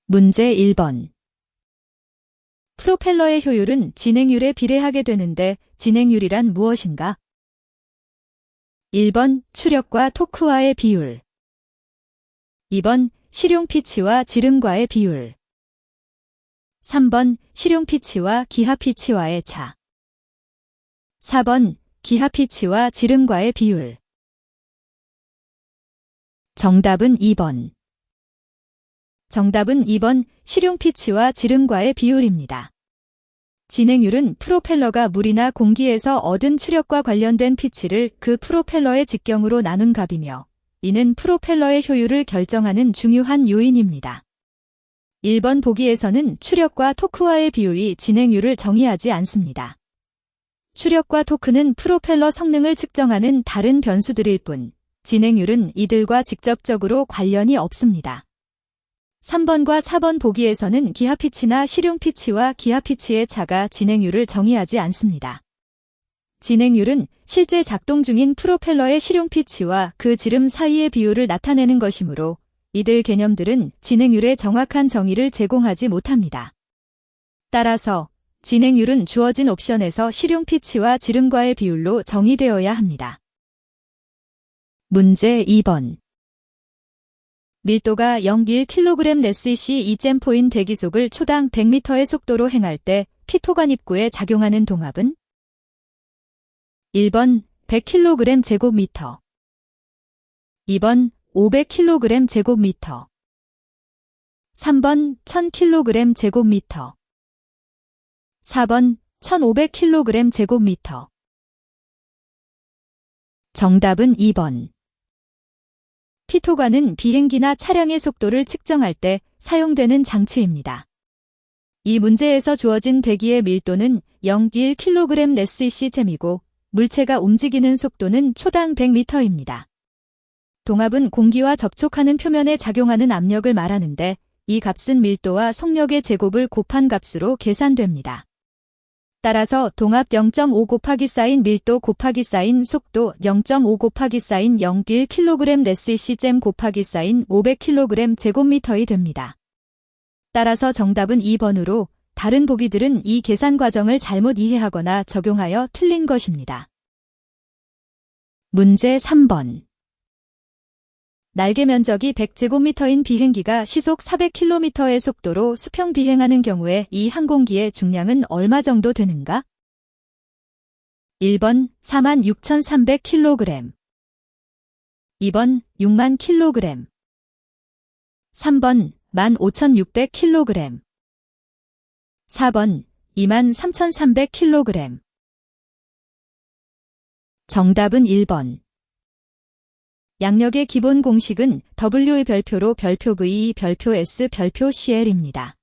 문제 1번. 프로펠러의 효율은 진행률에 비례하게 되는데 진행률이란 무엇인가? 1번 추력과 토크와의 비율. 2번 실용 피치와 지름과의 비율. 3번 실용 피치와 기하 피치와의 차. 4번 기하 피치와 지름과의 비율. 정답은 2번. 정답은 2번 실용 피치와 지름과의 비율입니다. 진행률은 프로펠러가 물이나 공기에서 얻은 추력과 관련된 피치를 그 프로펠러의 직경으로 나눈 값이며 이는 프로펠러의 효율을 결정하는 중요한 요인입니다. 1번 보기에서는 추력과 토크와의 비율이 진행률을 정의하지 않습니다. 추력과 토크는 프로펠러 성능을 측정하는 다른 변수들일 뿐 진행률은 이들과 직접적으로 관련이 없습니다. 3번과 4번 보기에서는 기하 피치나 실용 피치와 기하 피치의 차가 진행률을 정의하지 않습니다. 진행률은 실제 작동 중인 프로펠러의 실용 피치와 그 지름 사이의 비율을 나타내는 것이므로 이들 개념들은 진행률의 정확한 정의를 제공하지 못합니다. 따라서 진행률은 주어진 옵션에서 실용 피치와 지름과의 비율로 정의되어야 합니다. 문제 2번. 밀도가 0.1kg/cc 2잼포인 대기속을 초당 100m의 속도로 행할 때 피토관 입구에 작용하는 동압은? 1번 100kg/제곱미터. 2번 500kg/제곱미터. 3번 1000kg/제곱미터. 4번 1500kg/제곱미터. 정답은 2번. 피토관은 비행기나 차량의 속도를 측정할 때 사용되는 장치입니다. 이 문제에서 주어진 대기의 밀도는 0.1kg/cc/잼이고 물체가 움직이는 속도는 초당 100m입니다. 동압은 공기와 접촉하는 표면에 작용하는 압력을 말하는데 이 값은 밀도와 속력의 제곱을 곱한 값으로 계산됩니다. 따라서 동압 0.5 곱하기 사인 밀도 곱하기 사인 속도 0.5 곱하기 사인 0.1kg/cc/잼 곱하기 사인 500kg/제곱미터이 됩니다. 따라서 정답은 2번으로 다른 보기들은 이 계산 과정을 잘못 이해하거나 적용하여 틀린 것입니다. 문제 3번. 날개 면적이 100제곱미터인 비행기가 시속 400km의 속도로 수평 비행하는 경우에 이 항공기의 중량은 얼마 정도 되는가? 1번 46,300kg. 2번 6만 kg. 3번 15,600kg. 4번 23,300kg. 정답은 1번. 양력의 기본 공식은 W의 별표로 별표 V, 별표 S, 별표 CL입니다.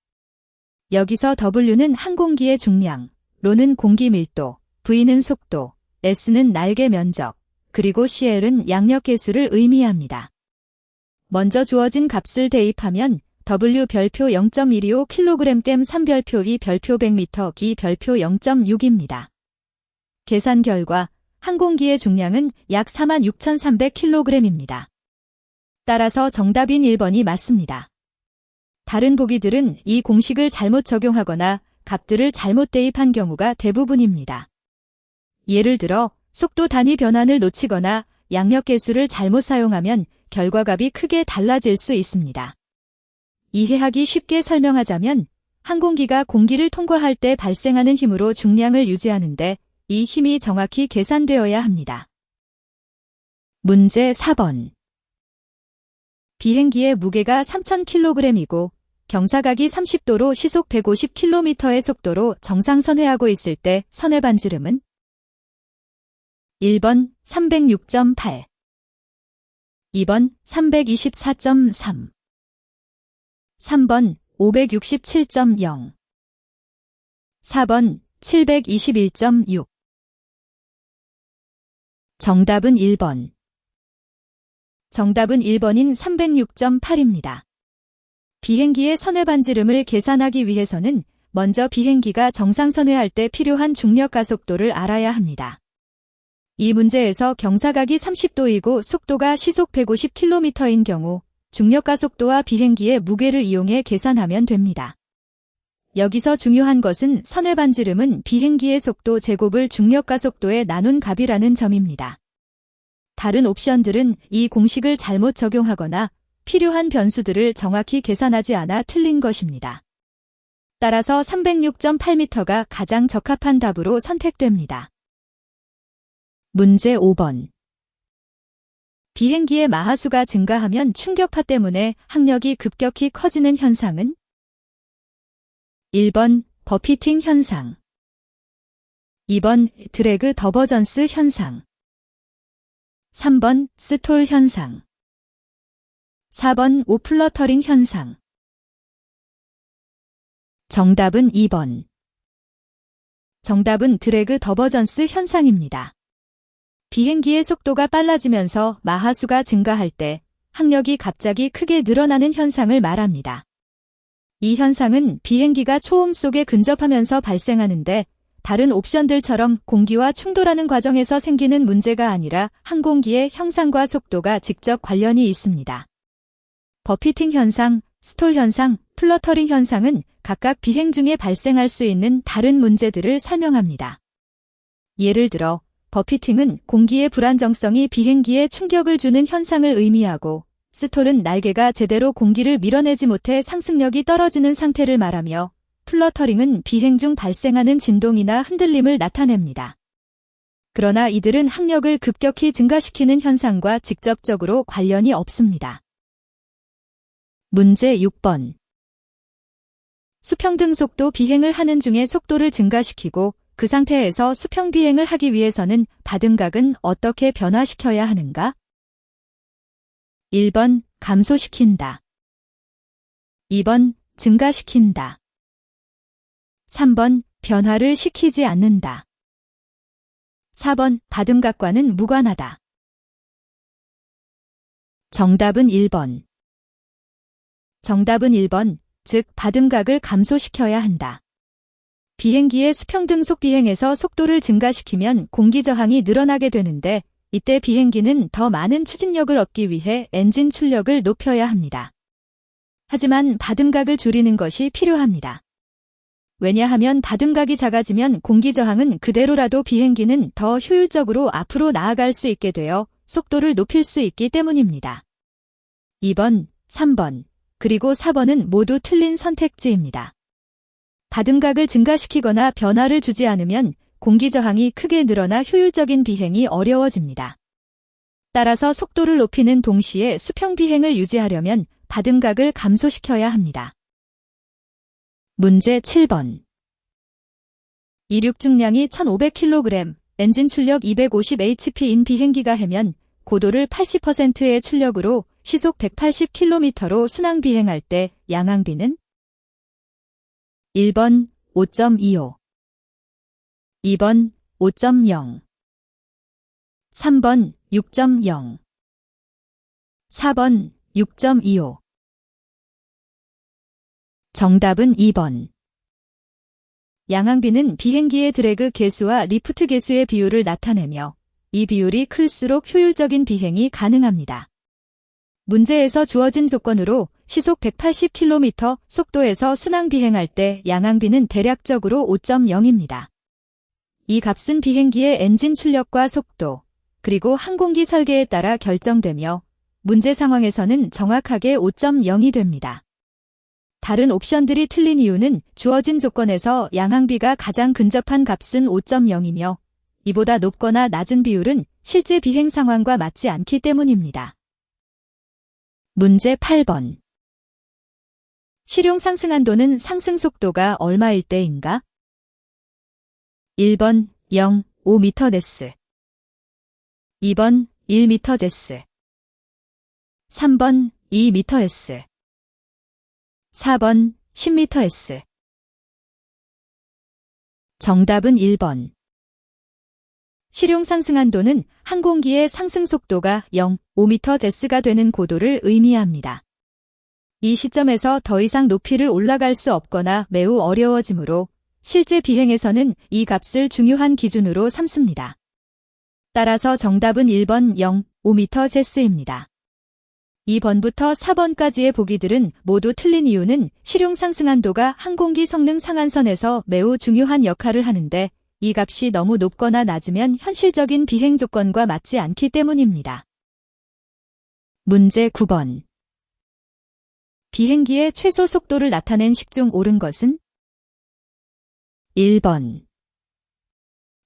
여기서 W는 항공기의 중량, 로는 공기 밀도, V는 속도, S는 날개 면적, 그리고 CL은 양력 개수를 의미합니다. 먼저 주어진 값을 대입하면 W 별표 0.125kg 댐 3 별표 2 별표 100m 기 별표 0.6입니다. 계산 결과 항공기의 중량은 약 46,300kg입니다. 따라서 정답인 1번이 맞습니다. 다른 보기들은 이 공식을 잘못 적용하거나 값들을 잘못 대입한 경우가 대부분입니다. 예를 들어 속도 단위 변환을 놓치거나 양력 계수를 잘못 사용하면 결과값이 크게 달라질 수 있습니다. 이해하기 쉽게 설명하자면 항공기가 공기를 통과할 때 발생하는 힘으로 중량을 유지하는데 이 힘이 정확히 계산되어야 합니다. 문제 4번. 비행기의 무게가 3,000kg이고 경사각이 30도로 시속 150km의 속도로 정상선회하고 있을 때 선회 반지름은? 1번 306.8. 2번 324.3. 3번 567.0. 4번 721.6. 정답은 1번. 정답은 1번인 306.8입니다. 비행기의 선회 반지름을 계산하기 위해서는 먼저 비행기가 정상 선회할 때 필요한 중력 가속도를 알아야 합니다. 이 문제에서 경사각이 30도이고 속도가 시속 150km인 경우 중력가 속도와 비행기의 무게를 이용해 계산하면 됩니다. 여기서 중요한 것은 선의 반지름은 비행기의 속도 제곱을 중력가 속도에 나눈 값이라는 점입니다. 다른 옵션들은 이 공식을 잘못 적용하거나 필요한 변수들을 정확히 계산하지 않아 틀린 것입니다. 따라서 306.8m가 가장 적합한 답으로 선택됩니다. 문제 5번. 비행기의 마하수가 증가하면 충격파 때문에 항력이 급격히 커지는 현상은? 1번 버피팅 현상, 2번 드래그 더버전스 현상, 3번 스톨 현상, 4번 오플러터링 현상. 정답은 2번. 정답은 드래그 더버전스 현상입니다. 비행기의 속도가 빨라지면서 마하수가 증가할 때 항력이 갑자기 크게 늘어나는 현상을 말합니다. 이 현상은 비행기가 초음 속에 근접하면서 발생하는데 다른 옵션들처럼 공기와 충돌하는 과정에서 생기는 문제가 아니라 항공기의 형상과 속도가 직접 관련이 있습니다. 버피팅 현상, 스톨 현상, 플러터링 현상은 각각 비행 중에 발생할 수 있는 다른 문제들을 설명합니다. 예를 들어 버피팅은 공기의 불안정성이 비행기에 충격을 주는 현상을 의미하고 스톨은 날개가 제대로 공기를 밀어내지 못해 상승력이 떨어지는 상태를 말하며 플러터링은 비행 중 발생하는 진동이나 흔들림을 나타냅니다. 그러나 이들은 항력을 급격히 증가시키는 현상과 직접적으로 관련이 없습니다. 문제 6번. 수평등 속도 비행을 하는 중에 속도를 증가시키고 그 상태에서 수평 비행을 하기 위해서는 받은 각은 어떻게 변화시켜야 하는가? 1번 감소시킨다, 2번 증가시킨다, 3번 변화를 시키지 않는다, 4번 받은 각과는 무관하다. 정답은 1번. 정답은 1번, 즉 받은 각을 감소시켜야 한다. 비행기의 수평등속 비행에서 속도를 증가시키면 공기 저항이 늘어나게 되는데 이때 비행기는 더 많은 추진력을 얻기 위해 엔진 출력을 높여야 합니다. 하지만 받은 각을 줄이는 것이 필요합니다. 왜냐하면 받은 각이 작아지면 공기 저항은 그대로라도 비행기는 더 효율적으로 앞으로 나아갈 수 있게 되어 속도를 높일 수 있기 때문입니다. 2번, 3번, 그리고 4번은 모두 틀린 선택지입니다. 받은 각을 증가시키거나 변화를 주지 않으면 공기 저항이 크게 늘어나 효율적인 비행이 어려워집니다. 따라서 속도를 높이는 동시에 수평 비행을 유지하려면 받은 각을 감소시켜야 합니다. 문제 7번. 이륙 중량이 1500kg, 엔진 출력 250hp인 비행기가 해면 고도를 80%의 출력으로 시속 180km로 순항 비행할 때 양항비는? 1번 5.25, 2번 5.0, 3번 6.0, 4번 6.25. 정답은 2번. 양항비는 비행기의 드래그 계수와 리프트 계수의 비율을 나타내며 이 비율이 클수록 효율적인 비행이 가능합니다. 문제에서 주어진 조건으로 시속 180km 속도에서 순항 비행할 때 양항비는 대략적으로 5.0입니다. 이 값은 비행기의 엔진 출력과 속도, 그리고 항공기 설계에 따라 결정되며 문제 상황에서는 정확하게 5.0이 됩니다. 다른 옵션들이 틀린 이유는 주어진 조건에서 양항비가 가장 근접한 값은 5.0이며 이보다 높거나 낮은 비율은 실제 비행 상황과 맞지 않기 때문입니다. 문제 8번. 실용 상승 한도는 상승 속도가 얼마일 때인가? 1번 0.5m/s, 2번 1m/s, 3번 2m/s, 4번 10m/s. 정답은 1번. 실용 상승 한도는 항공기의 상승 속도가 0.5m/s가 되는 고도를 의미합니다. 이 시점에서 더 이상 높이를 올라갈 수 없거나 매우 어려워지므로 실제 비행에서는 이 값을 중요한 기준으로 삼습니다. 따라서 정답은 1번 0.5m/s입니다. 2번부터 4번까지의 보기들은 모두 틀린 이유는 실용 상승한도가 항공기 성능 상한선에서 매우 중요한 역할을 하는데 이 값이 너무 높거나 낮으면 현실적인 비행 조건과 맞지 않기 때문입니다. 문제 9번. 비행기의 최소 속도를 나타낸 식 중 옳은 것은? 1번,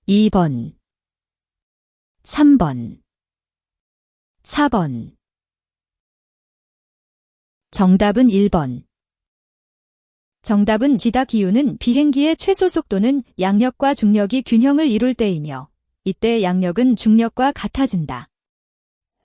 2번, 3번, 4번. 정답은 1번. 정답은 지각 이유는 비행기의 최소 속도는 양력과 중력이 균형을 이룰 때이며 이때 양력은 중력과 같아진다.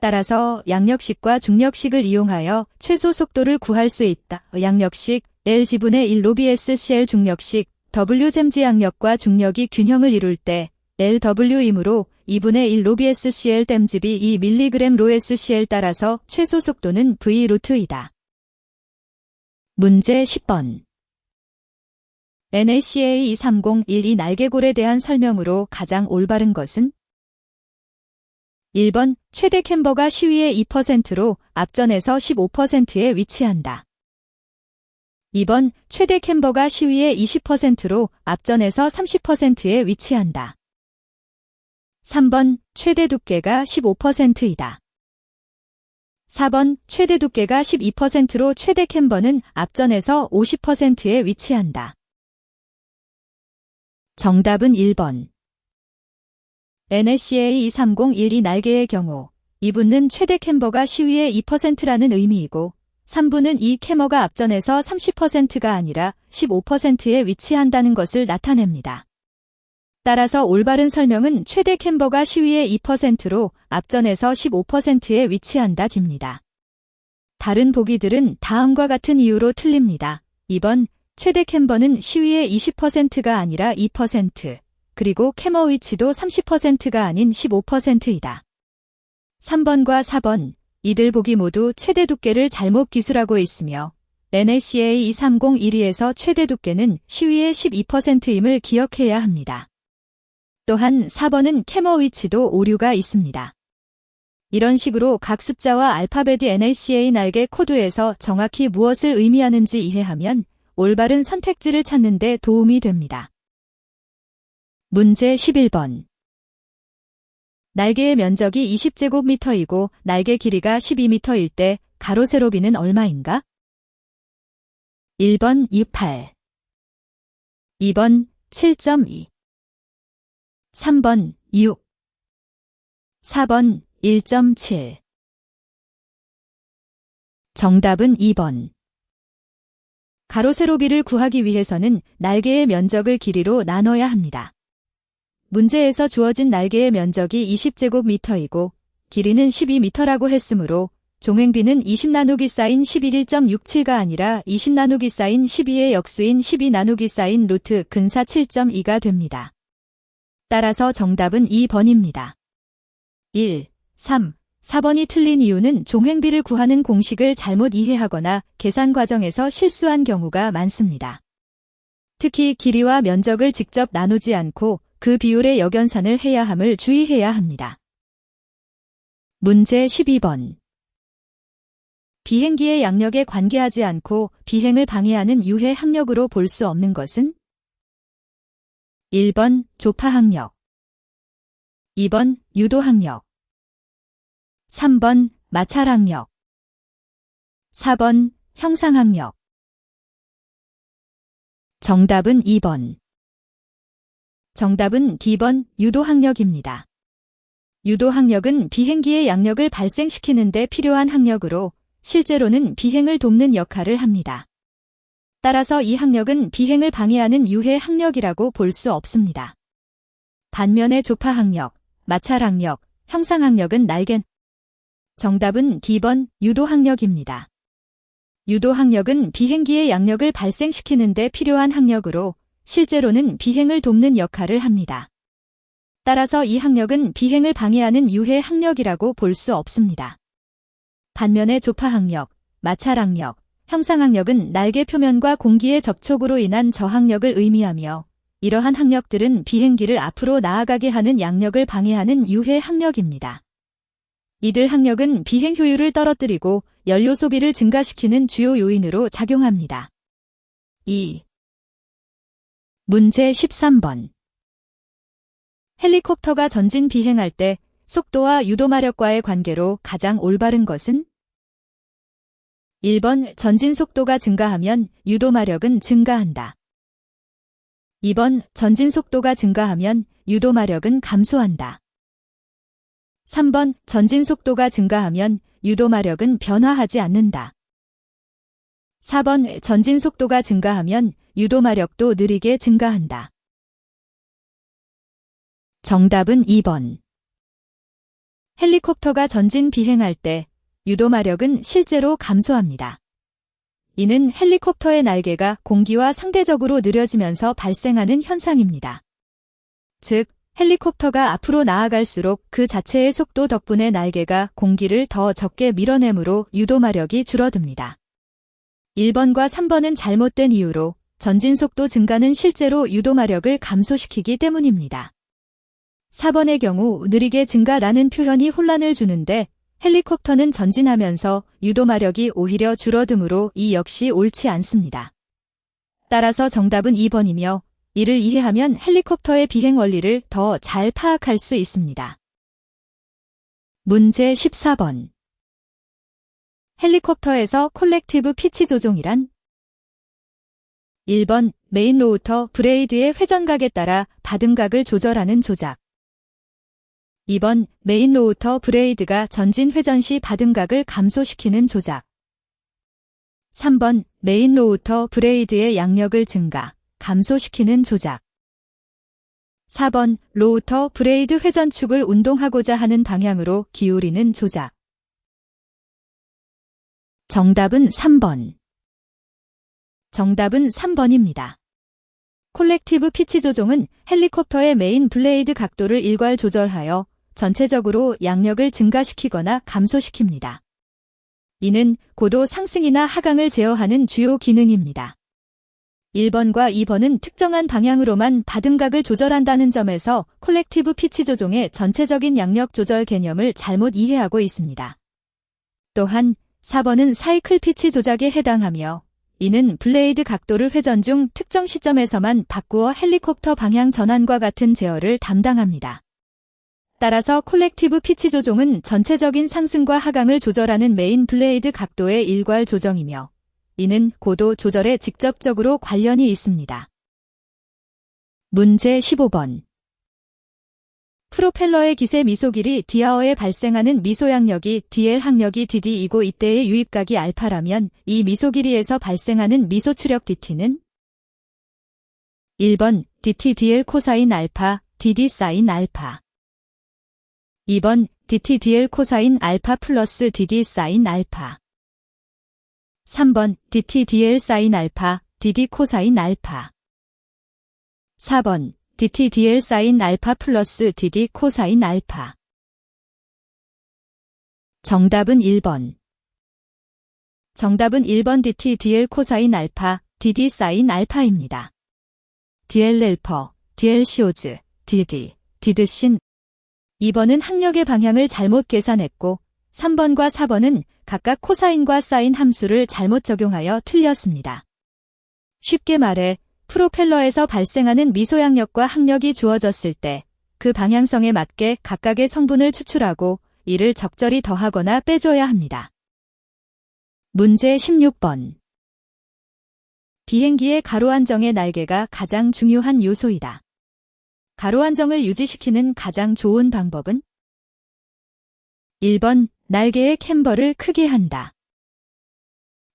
따라서 양력식과 중력식을 이용하여 최소 속도를 구할 수 있다. 양력식 L-1 로비SCL 중력식 W-잼지 양력과 중력이 균형을 이룰 때 LW이므로 2분의 1 로비SCL 댐집이 2mg 로SCL 따라서 최소 속도는 V 루트이다. 문제 10번. NACA 2301이 날개골에 대한 설명으로 가장 올바른 것은? 1번, 최대 캠버가 시위의 2%로 앞전에서 15%에 위치한다. 2번, 최대 캠버가 시위의 20%로 앞전에서 30%에 위치한다. 3번, 최대 두께가 15%이다. 4번, 최대 두께가 12%로 최대 캠버는 앞전에서 50%에 위치한다. 정답은 1번. NACA 2301이 날개의 경우 2분은 최대 캠버가 시위의 2%라는 의미이고 3분은 이 캐머가 앞전에서 30%가 아니라 15%에 위치한다는 것을 나타냅니다. 따라서 올바른 설명은 최대 캠버가 시위의 2%로 앞전에서 15%에 위치한다 입니다. 다른 보기들은 다음과 같은 이유로 틀립니다. 2번, 최대 캠버는 시위의 20%가 아니라 2%, 그리고 캐머 위치도 30%가 아닌 15%이다. 3번과 4번, 이들 보기 모두 최대 두께를 잘못 기술하고 있으며 NACA 2301에서 최대 두께는 시위의 12%임을 기억해야 합니다. 또한 4번은 캐머 위치도 오류가 있습니다. 이런 식으로 각 숫자와 알파벳이 NACA 날개 코드에서 정확히 무엇을 의미하는지 이해하면 올바른 선택지를 찾는 데 도움이 됩니다. 문제 11번. 날개의 면적이 20제곱미터이고 날개 길이가 12m일 때 가로 세로비는 얼마인가? 1번 28, 2번 7.2, 3번 6, 4번 1.7. 정답은 2번. 가로 세로비를 구하기 위해서는 날개의 면적을 길이로 나눠야 합니다. 문제에서 주어진 날개의 면적이 20제곱미터이고 길이는 12m라고 했으므로 종횡비는 20 나누기 사인 11.67가 아니라 20 나누기 사인 12의 역수인 12 나누기 사인 루트 근사 7.2가 됩니다. 따라서 정답은 2번입니다. 1, 3, 4번이 틀린 이유는 종횡비를 구하는 공식을 잘못 이해하거나 계산 과정에서 실수한 경우가 많습니다. 특히 길이와 면적을 직접 나누지 않고 그 비율의 역연산을 해야 함을 주의해야 합니다. 문제 12번. 비행기의 양력에 관계하지 않고 비행을 방해하는 유해 항력으로 볼 수 없는 것은? 1번 조파 항력, 2번 유도 항력, 3번 마찰 항력, 4번 형상 항력. 정답은 2번. 정답은 B번 유도 항력입니다. 유도 항력은 비행기의 양력을 발생시키는 데 필요한 항력으로 실제로는 비행을 돕는 역할을 합니다. 따라서 이 항력은 비행을 방해하는 유해 항력이라고 볼 수 없습니다. 반면에 조파 항력, 마찰 항력, 형상 항력은 날개. 정답은 D번 유도 항력입니다. 유도 항력은 비행기의 양력을 발생시키는 데 필요한 항력으로 실제로는 비행을 돕는 역할을 합니다. 따라서 이 항력은 비행을 방해하는 유해 항력이라고 볼 수 없습니다. 반면에 조파 항력, 마찰 항력, 형상 항력은 날개 표면과 공기의 접촉으로 인한 저항력을 의미하며 이러한 항력들은 비행기를 앞으로 나아가게 하는 양력을 방해하는 유해 항력입니다. 이들 항력은 비행 효율을 떨어뜨리고 연료 소비를 증가시키는 주요 요인으로 작용합니다. 2. 문제 13번. 헬리콥터가 전진 비행할 때 속도와 유도마력과의 관계로 가장 올바른 것은? 1번 전진 속도가 증가하면 유도마력은 증가한다. 2번 전진 속도가 증가하면 유도마력은 감소한다. 3번 전진 속도가 증가하면 유도마력은 변화하지 않는다. 4번 전진 속도가 증가하면 유도마력도 느리게 증가한다. 정답은 2번. 헬리콥터가 전진 비행할 때 유도마력은 실제로 감소합니다. 이는 헬리콥터의 날개가 공기와 상대적으로 느려지면서 발생하는 현상입니다. 즉, 헬리콥터가 앞으로 나아갈수록 그 자체의 속도 덕분에 날개가 공기를 더 적게 밀어내므로 유도마력이 줄어듭니다. 1번과 3번은 잘못된 이유로 전진 속도 증가는 실제로 유도마력을 감소시키기 때문입니다. 4번의 경우 느리게 증가라는 표현이 혼란을 주는데 헬리콥터는 전진하면서 유도마력이 오히려 줄어드므로 이 역시 옳지 않습니다. 따라서 정답은 2번이며 이를 이해하면 헬리콥터의 비행 원리를 더 잘 파악할 수 있습니다. 문제 14번. 헬리콥터에서 콜렉티브 피치 조종이란? 1번 메인 로우터 브레이드의 회전각에 따라 받음각을 조절하는 조작. 2번 메인 로우터 브레이드가 전진 회전 시 받음각을 감소시키는 조작. 3번 메인 로우터 브레이드의 양력을 증가, 감소시키는 조작. 4번 로우터 브레이드 회전축을 운동하고자 하는 방향으로 기울이는 조작. 정답은 3번. 정답은 3번입니다. 콜렉티브 피치 조종은 헬리콥터의 메인 블레이드 각도를 일괄 조절하여 전체적으로 양력을 증가시키거나 감소시킵니다. 이는 고도 상승이나 하강을 제어하는 주요 기능입니다. 1번과 2번은 특정한 방향으로만 받음각을 조절한다는 점에서 콜렉티브 피치 조종의 전체적인 양력 조절 개념을 잘못 이해하고 있습니다. 또한 4번은 사이클 피치 조작에 해당하며 이는 블레이드 각도를 회전 중 특정 시점에서만 바꾸어 헬리콥터 방향 전환과 같은 제어를 담당합니다. 따라서 콜렉티브 피치 조종은 전체적인 상승과 하강을 조절하는 메인 블레이드 각도의 일괄 조정이며 이는 고도 조절에 직접적으로 관련이 있습니다. 문제 15번. 프로펠러의 기세 미소길이 D하어에 발생하는 미소양력이 DL 항력이 DD이고 이때의 유입각이 알파라면 이 미소길이에서 발생하는 미소추력 DT는? 1번 DT DL 코사인 알파, DD 사인 알파. 2번 DT DL 코사인 알파 플러스 DD 사인 알파. 3번 DT DL 사인 알파, DD 코사인 알파. 4번 DT DL 사인 알파 플러스 DD 코사인 알파. 정답은 1번. 정답은 1번 DT DL 코사인 알파, DD 사인 알파입니다. DL 렐퍼, DL 시오즈, DD, 디드신. 2번은 항력의 방향을 잘못 계산했고 3번과 4번은 각각 코사인과 사인 함수를 잘못 적용하여 틀렸습니다. 쉽게 말해 프로펠러에서 발생하는 미소양력과 항력이 주어졌을 때 그 방향성에 맞게 각각의 성분을 추출하고 이를 적절히 더하거나 빼줘야 합니다. 문제 16번. 비행기의 가로안정의 날개가 가장 중요한 요소이다. 가로안정을 유지시키는 가장 좋은 방법은? 1번 날개의 캠버를 크게 한다.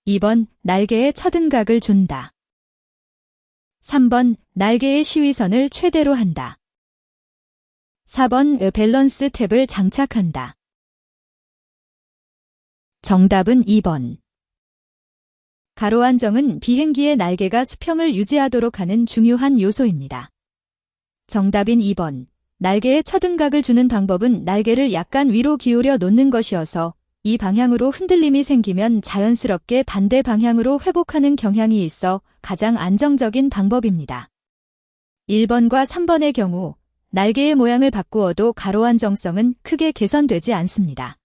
2번 날개에 처든각을 준다. 3번 날개의 시위선을 최대로 한다. 4번 밸런스 탭을 장착한다. 정답은 2번. 가로안정은 비행기의 날개가 수평을 유지하도록 하는 중요한 요소입니다. 정답인 2번. 날개에 처든각을 주는 방법은 날개를 약간 위로 기울여 놓는 것이어서 이 방향으로 흔들림이 생기면 자연스럽게 반대 방향으로 회복하는 경향이 있어 가장 안정적인 방법입니다. 1번과 3번의 경우 날개의 모양을 바꾸어도 가로안정성은 크게 개선되지 않습니다.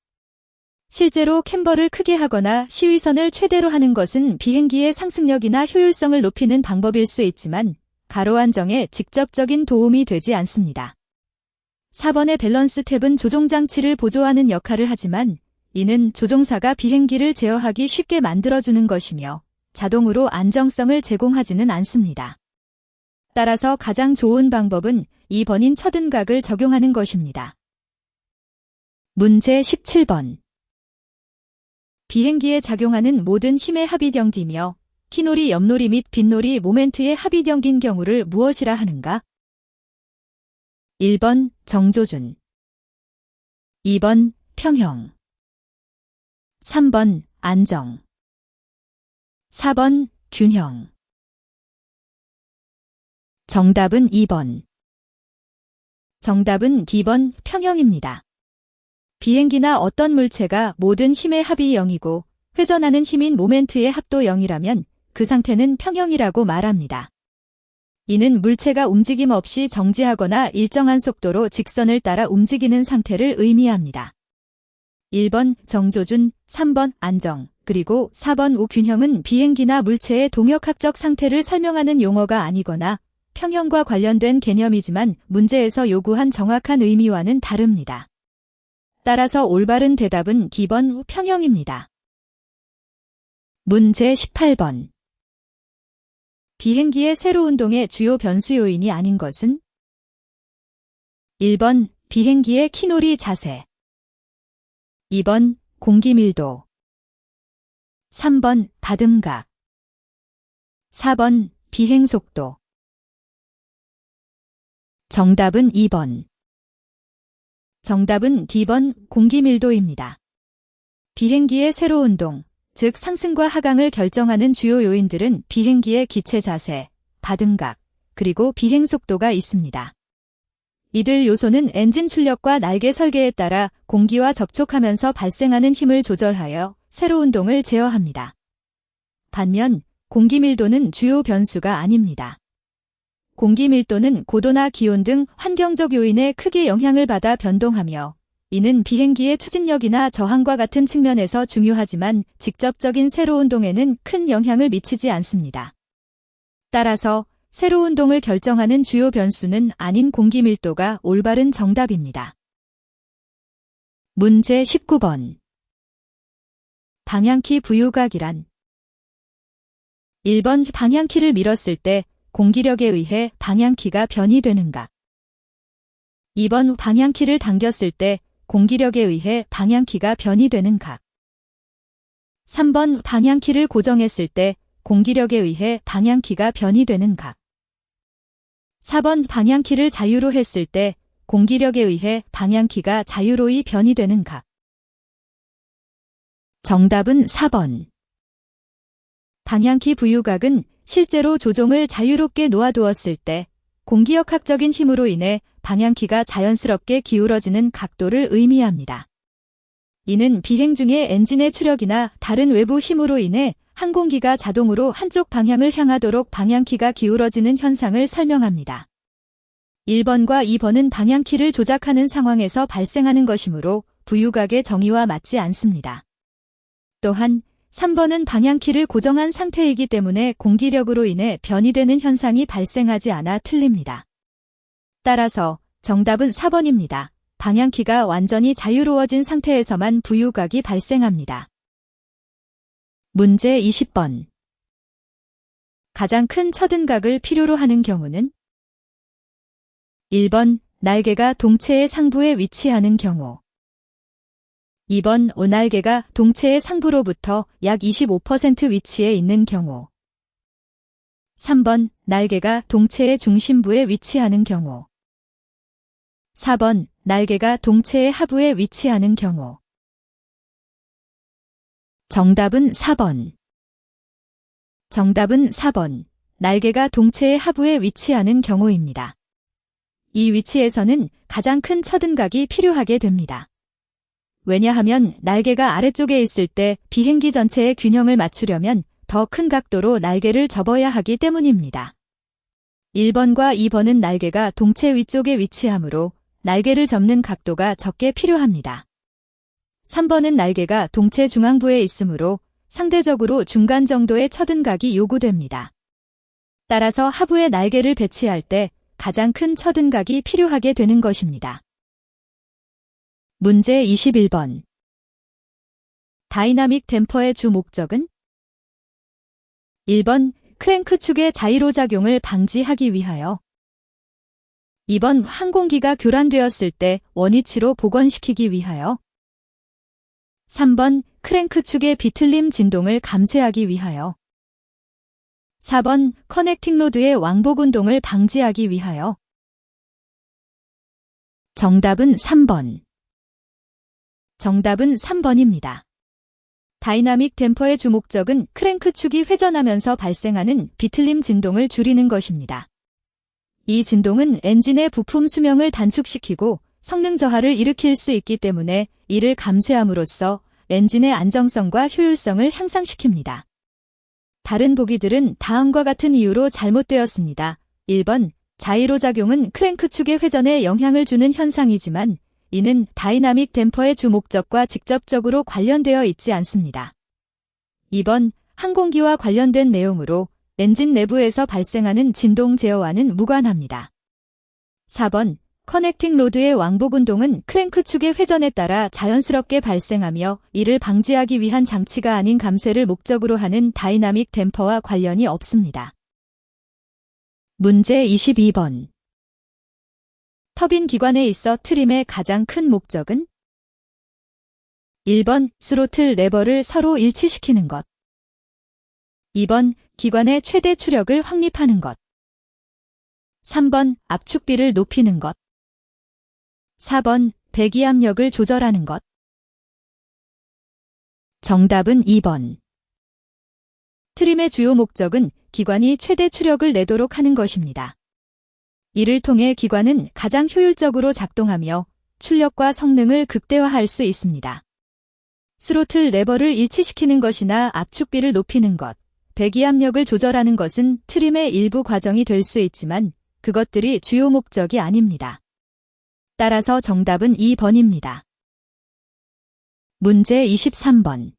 실제로 캠버를 크게 하거나 시위선을 최대로 하는 것은 비행기의 상승력이나 효율성을 높이는 방법일 수 있지만 가로 안정에 직접적인 도움이 되지 않습니다. 4번의 밸런스 탭은 조종장치를 보조하는 역할을 하지만 이는 조종사가 비행기를 제어하기 쉽게 만들어주는 것이며 자동으로 안정성을 제공하지는 않습니다. 따라서 가장 좋은 방법은 2번인 처든각을 적용하는 것입니다. 문제 17번. 비행기에 작용하는 모든 힘의 합이경기며 키놀이, 옆놀이 및 빗놀이 모멘트의 합이경기인 경우를 무엇이라 하는가? 1번 정조준, 2번 평형, 3번 안정, 4번 균형. 정답은 2번. 정답은 D번 평형입니다. 비행기나 어떤 물체가 모든 힘의 합이 0이고 회전하는 힘인 모멘트의 합도 0이라면 그 상태는 평형이라고 말합니다. 이는 물체가 움직임 없이 정지하거나 일정한 속도로 직선을 따라 움직이는 상태를 의미합니다. 1번 정조준, 3번 안정, 그리고 4번 우균형은 비행기나 물체의 동역학적 상태를 설명하는 용어가 아니거나 평형과 관련된 개념이지만 문제에서 요구한 정확한 의미와는 다릅니다. 따라서 올바른 대답은 D번 평형입니다. 문제 18번. 비행기의 세로 운동의 주요 변수 요인이 아닌 것은? 1번 비행기의 키놀이 자세, 2번 공기 밀도, 3번 받음각, 4번 비행 속도. 정답은 2번. 정답은 D번 공기 밀도입니다. 비행기의 세로 운동, 즉 상승과 하강을 결정하는 주요 요인들은 비행기의 기체 자세, 받음각, 그리고 비행 속도가 있습니다. 이들 요소는 엔진 출력과 날개 설계에 따라 공기와 접촉하면서 발생하는 힘을 조절하여 세로 운동을 제어합니다. 반면 공기 밀도는 주요 변수가 아닙니다. 공기 밀도는 고도나 기온 등 환경적 요인에 크게 영향을 받아 변동하며 이는 비행기의 추진력이나 저항과 같은 측면에서 중요하지만 직접적인 세로 운동에는 큰 영향을 미치지 않습니다. 따라서 세로 운동을 결정하는 주요 변수는 아닌 공기 밀도가 올바른 정답입니다. 문제 19번. 방향키 부유각이란? 1번 방향키를 밀었을 때 공기력에 의해 방향키가 변이되는 각. 2번 방향키를 당겼을 때 공기력에 의해 방향키가 변이되는 각. 3번 방향키를 고정했을 때 공기력에 의해 방향키가 변이되는 각. 4번 방향키를 자유로 했을 때 공기력에 의해 방향키가 자유로이 변이되는 각. 정답은 4번. 방향키 부유각은 실제로 조종을 자유롭게 놓아두었을 때 공기역학적인 힘으로 인해 방향키가 자연스럽게 기울어지는 각도를 의미합니다. 이는 비행 중에 엔진의 추력이나 다른 외부 힘으로 인해 항공기가 자동으로 한쪽 방향을 향하도록 방향키가 기울어지는 현상을 설명합니다. 1번과 2번은 방향키를 조작하는 상황에서 발생하는 것이므로 부유각의 정의와 맞지 않습니다. 또한 3번은 방향키를 고정한 상태이기 때문에 공기력으로 인해 변이되는 현상이 발생하지 않아 틀립니다. 따라서 정답은 4번입니다. 방향키가 완전히 자유로워진 상태에서만 부유각이 발생합니다. 문제 20번. 가장 큰 처든각을 필요로 하는 경우는? 1번 날개가 동체의 상부에 위치하는 경우, 2번 오날개가 동체의 상부로부터 약 25% 위치에 있는 경우, 3번 날개가 동체의 중심부에 위치하는 경우, 4번 날개가 동체의 하부에 위치하는 경우. 정답은 4번. 정답은 4번. 날개가 동체의 하부에 위치하는 경우입니다. 이 위치에서는 가장 큰 처든각이 필요하게 됩니다. 왜냐하면 날개가 아래쪽에 있을 때 비행기 전체의 균형을 맞추려면 더 큰 각도로 날개를 접어야 하기 때문입니다. 1번과 2번은 날개가 동체 위쪽에 위치하므로 날개를 접는 각도가 적게 필요합니다. 3번은 날개가 동체 중앙부에 있으므로 상대적으로 중간 정도의 처든각이 요구됩니다. 따라서 하부에 날개를 배치할 때 가장 큰 처든각이 필요하게 되는 것입니다. 문제 21번. 다이나믹 댐퍼의 주 목적은? 1번, 크랭크 축의 자이로작용을 방지하기 위하여. 2번, 항공기가 교란되었을 때 원위치로 복원시키기 위하여. 3번, 크랭크 축의 비틀림 진동을 감쇄하기 위하여. 4번, 커넥팅 로드의 왕복 운동을 방지하기 위하여. 정답은 3번. 정답은 3번입니다. 다이나믹 댐퍼의 주 목적은 크랭크 축이 회전하면서 발생하는 비틀림 진동을 줄이는 것입니다. 이 진동은 엔진의 부품 수명을 단축시키고 성능 저하를 일으킬 수 있기 때문에 이를 감쇄함으로써 엔진의 안정성과 효율성을 향상시킵니다. 다른 보기들은 다음과 같은 이유로 잘못되었습니다. 1번, 자이로작용은 크랭크 축의 회전에 영향을 주는 현상이지만 이는 다이나믹 댐퍼의 주 목적과 직접적으로 관련되어 있지 않습니다. 2번, 항공기와 관련된 내용으로 엔진 내부에서 발생하는 진동 제어와는 무관합니다. 4번, 커넥팅 로드의 왕복 운동은 크랭크 축의 회전에 따라 자연스럽게 발생하며 이를 방지하기 위한 장치가 아닌 감쇄를 목적으로 하는 다이나믹 댐퍼와 관련이 없습니다. 문제 22번. 터빈 기관에 있어 트림의 가장 큰 목적은? 1번, 스로틀 레버를 서로 일치시키는 것. 2번, 기관의 최대 추력을 확립하는 것. 3번, 압축비를 높이는 것. 4번, 배기압력을 조절하는 것. 정답은 2번. 트림의 주요 목적은 기관이 최대 추력을 내도록 하는 것입니다. 이를 통해 기관은 가장 효율적으로 작동하며 출력과 성능을 극대화할 수 있습니다. 스로틀 레버를 일치시키는 것이나 압축비를 높이는 것, 배기압력을 조절하는 것은 트림의 일부 과정이 될 수 있지만 그것들이 주요 목적이 아닙니다. 따라서 정답은 2번입니다. 문제 23번.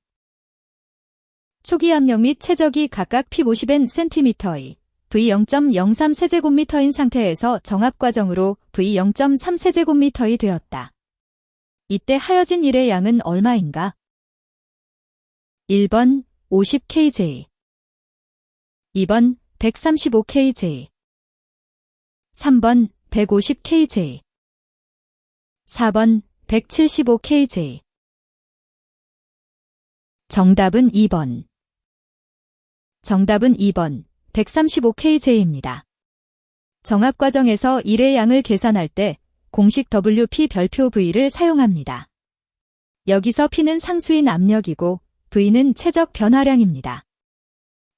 초기 압력 및 최적이 각각 P50cm의 V0.03세제곱미터인 상태에서 정압 과정으로 V0.3세제곱미터이 되었다. 이때 하여진 일의 양은 얼마인가? 1번 50kJ, 2번 135kJ, 3번 150kJ, 4번 175kJ. 정답은 2번. 정답은 2번 135kJ입니다. 정압 과정에서 일의 양을 계산할 때 공식 WP 별표 V를 사용합니다. 여기서 P는 상수인 압력이고 V는 최적 변화량입니다.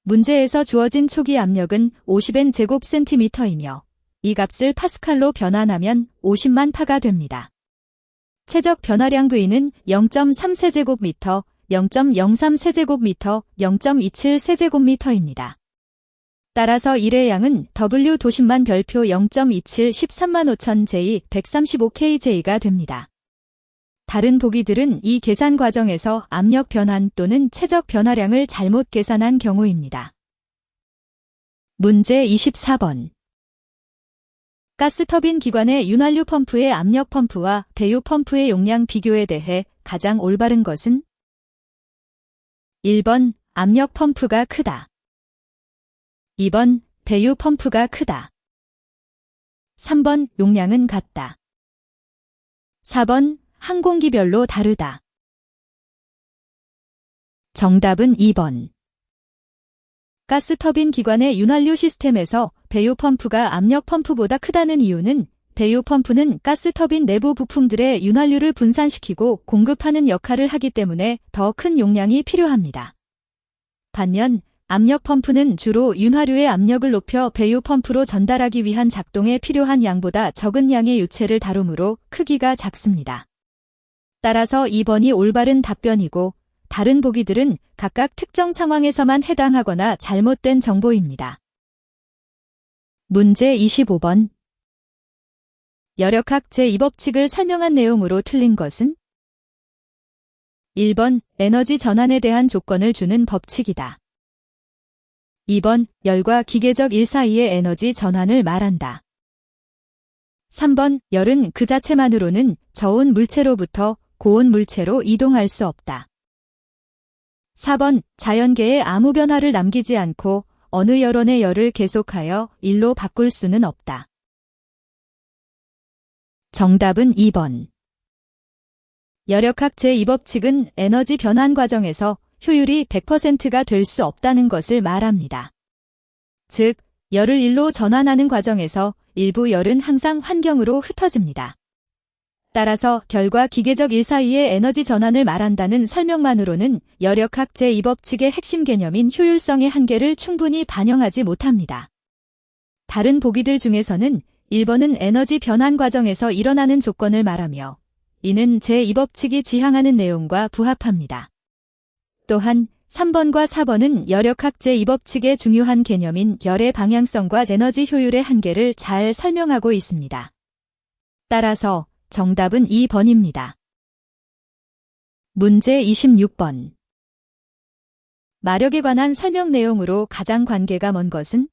문제에서 주어진 초기 압력은 50N 제곱센티미터이며 이 값을 파스칼로 변환하면 50만 파가 됩니다. 최적 변화량 V는 0.3세제곱미터, 0.03세제곱미터, 0.27세제곱미터입니다. 따라서 일의 양은 W 도심만 별표 0.27 13만 5천 J 135kJ가 됩니다. 다른 보기들은 이 계산 과정에서 압력 변환 또는 최적 변화량을 잘못 계산한 경우입니다. 문제 24번. 가스터빈 기관의 윤활유 펌프의 압력 펌프와 배유 펌프의 용량 비교에 대해 가장 올바른 것은? 1번, 압력 펌프가 크다. 2번, 배유 펌프가 크다. 3번, 용량은 같다. 4번, 항공기별로 다르다. 정답은 2번. 가스터빈 기관의 윤활유 시스템에서 배유 펌프가 압력 펌프보다 크다는 이유는 배유 펌프는 가스터빈 내부 부품들의 윤활유를 분산시키고 공급하는 역할을 하기 때문에 더 큰 용량이 필요합니다. 반면 압력 펌프는 주로 윤활유의 압력을 높여 배유 펌프로 전달하기 위한 작동에 필요한 양보다 적은 양의 유체를 다루므로 크기가 작습니다. 따라서 2번이 올바른 답변이고 다른 보기들은 각각 특정 상황에서만 해당하거나 잘못된 정보입니다. 문제 25번. 열역학 제2법칙을 설명한 내용으로 틀린 것은? 1번 에너지 전환에 대한 조건을 주는 법칙이다. 2번 열과 기계적 일 사이의 에너지 전환을 말한다. 3번 열은 그 자체만으로는 저온 물체로부터 고온 물체로 이동할 수 없다. 4번 자연계에 아무 변화를 남기지 않고 어느 열원의 열을 계속하여 일로 바꿀 수는 없다. 정답은 2번. 열역학 제2법칙은 에너지 변환 과정에서 효율이 100%가 될 수 없다는 것을 말합니다. 즉, 열을 일로 전환하는 과정에서 일부 열은 항상 환경으로 흩어집니다. 따라서 결과 기계적 일 사이의 에너지 전환을 말한다는 설명만으로는 열역학 제2법칙의 핵심 개념인 효율성의 한계를 충분히 반영하지 못합니다. 다른 보기들 중에서는 1번은 에너지 변환 과정에서 일어나는 조건을 말하며 이는 제2법칙이 지향하는 내용과 부합합니다. 또한 3번과 4번은 열역학 제2법칙의 중요한 개념인 열의 방향성과 에너지 효율의 한계를 잘 설명하고 있습니다. 따라서 정답은 2번입니다. 문제 26번. 마력에 관한 설명 내용으로 가장 관계가 먼 것은?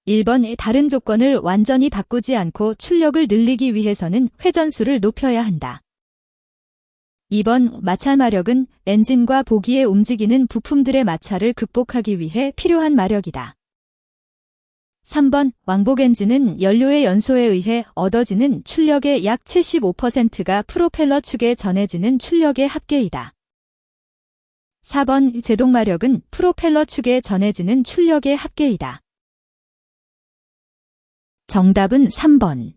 1번 다른 조건을 완전히 바꾸지 않고 출력을 늘리기 위해서는 회전수를 높여야 한다. 2번 마찰 마력은 엔진과 보기에 움직이는 부품들의 마찰을 극복하기 위해 필요한 마력이다. 3번 왕복 엔진은 연료의 연소에 의해 얻어지는 출력의 약 75%가 프로펠러 축에 전해지는 출력의 합계이다. 4번 제동 마력은 프로펠러 축에 전해지는 출력의 합계이다. 정답은 3번.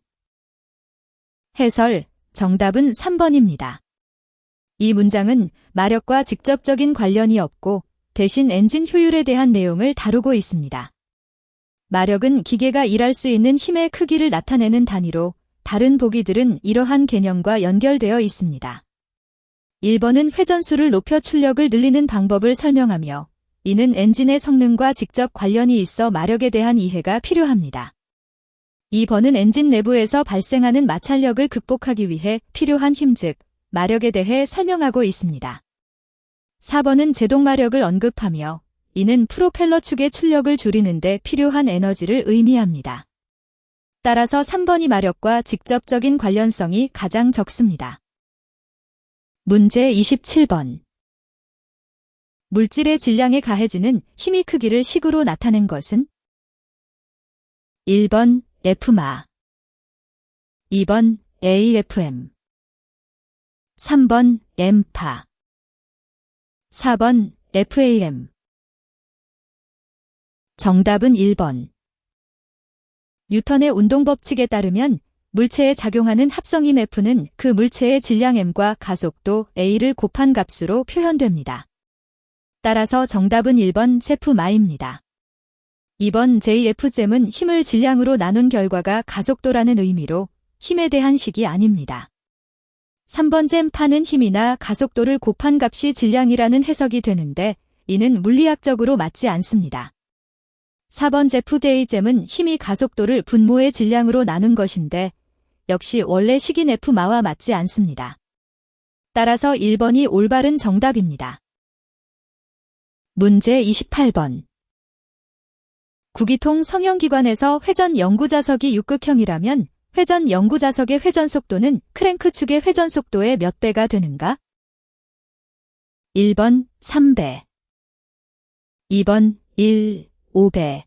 해설, 정답은 3번입니다. 이 문장은 마력과 직접적인 관련이 없고 대신 엔진 효율에 대한 내용을 다루고 있습니다. 마력은 기계가 일할 수 있는 힘의 크기를 나타내는 단위로 다른 보기들은 이러한 개념과 연결되어 있습니다. 1번은 회전수를 높여 출력을 늘리는 방법을 설명하며 이는 엔진의 성능과 직접 관련이 있어 마력에 대한 이해가 필요합니다. 2번은 엔진 내부에서 발생하는 마찰력을 극복하기 위해 필요한 힘 즉 마력에 대해 설명하고 있습니다. 4번은 제동 마력을 언급하며 이는 프로펠러 축의 출력을 줄이는 데 필요한 에너지를 의미합니다. 따라서 3번이 마력과 직접적인 관련성이 가장 적습니다. 문제 27번. 물질의 질량에 가해지는 힘의 크기를 식으로 나타낸 것은? 1번 F마 2번 AFM 3번 M파 4번 FAM 정답은 1번. 뉴턴의 운동법칙에 따르면 물체에 작용하는 합성힘 F는 그 물체의 질량 M과 가속도 A를 곱한 값으로 표현됩니다. 따라서 정답은 1번 세프마입니다. 2번 JF잼은 힘을 질량으로 나눈 결과가 가속도라는 의미로 힘에 대한 식이 아닙니다. 3번 잼파는 힘이나 가속도를 곱한 값이 질량이라는 해석이 되는데 이는 물리학적으로 맞지 않습니다. 4번 제프데이잼은 힘이 가속도를 분모의 질량으로 나눈 것인데 역시 원래 식인 F마와 맞지 않습니다. 따라서 1번이 올바른 정답입니다. 문제 28번. 구기통 성형기관에서 회전 연구자석이 6극형이라면 회전 연구자석의 회전속도는 크랭크 축의 회전속도의 몇 배가 되는가? 1번 3배 2번 1, 5배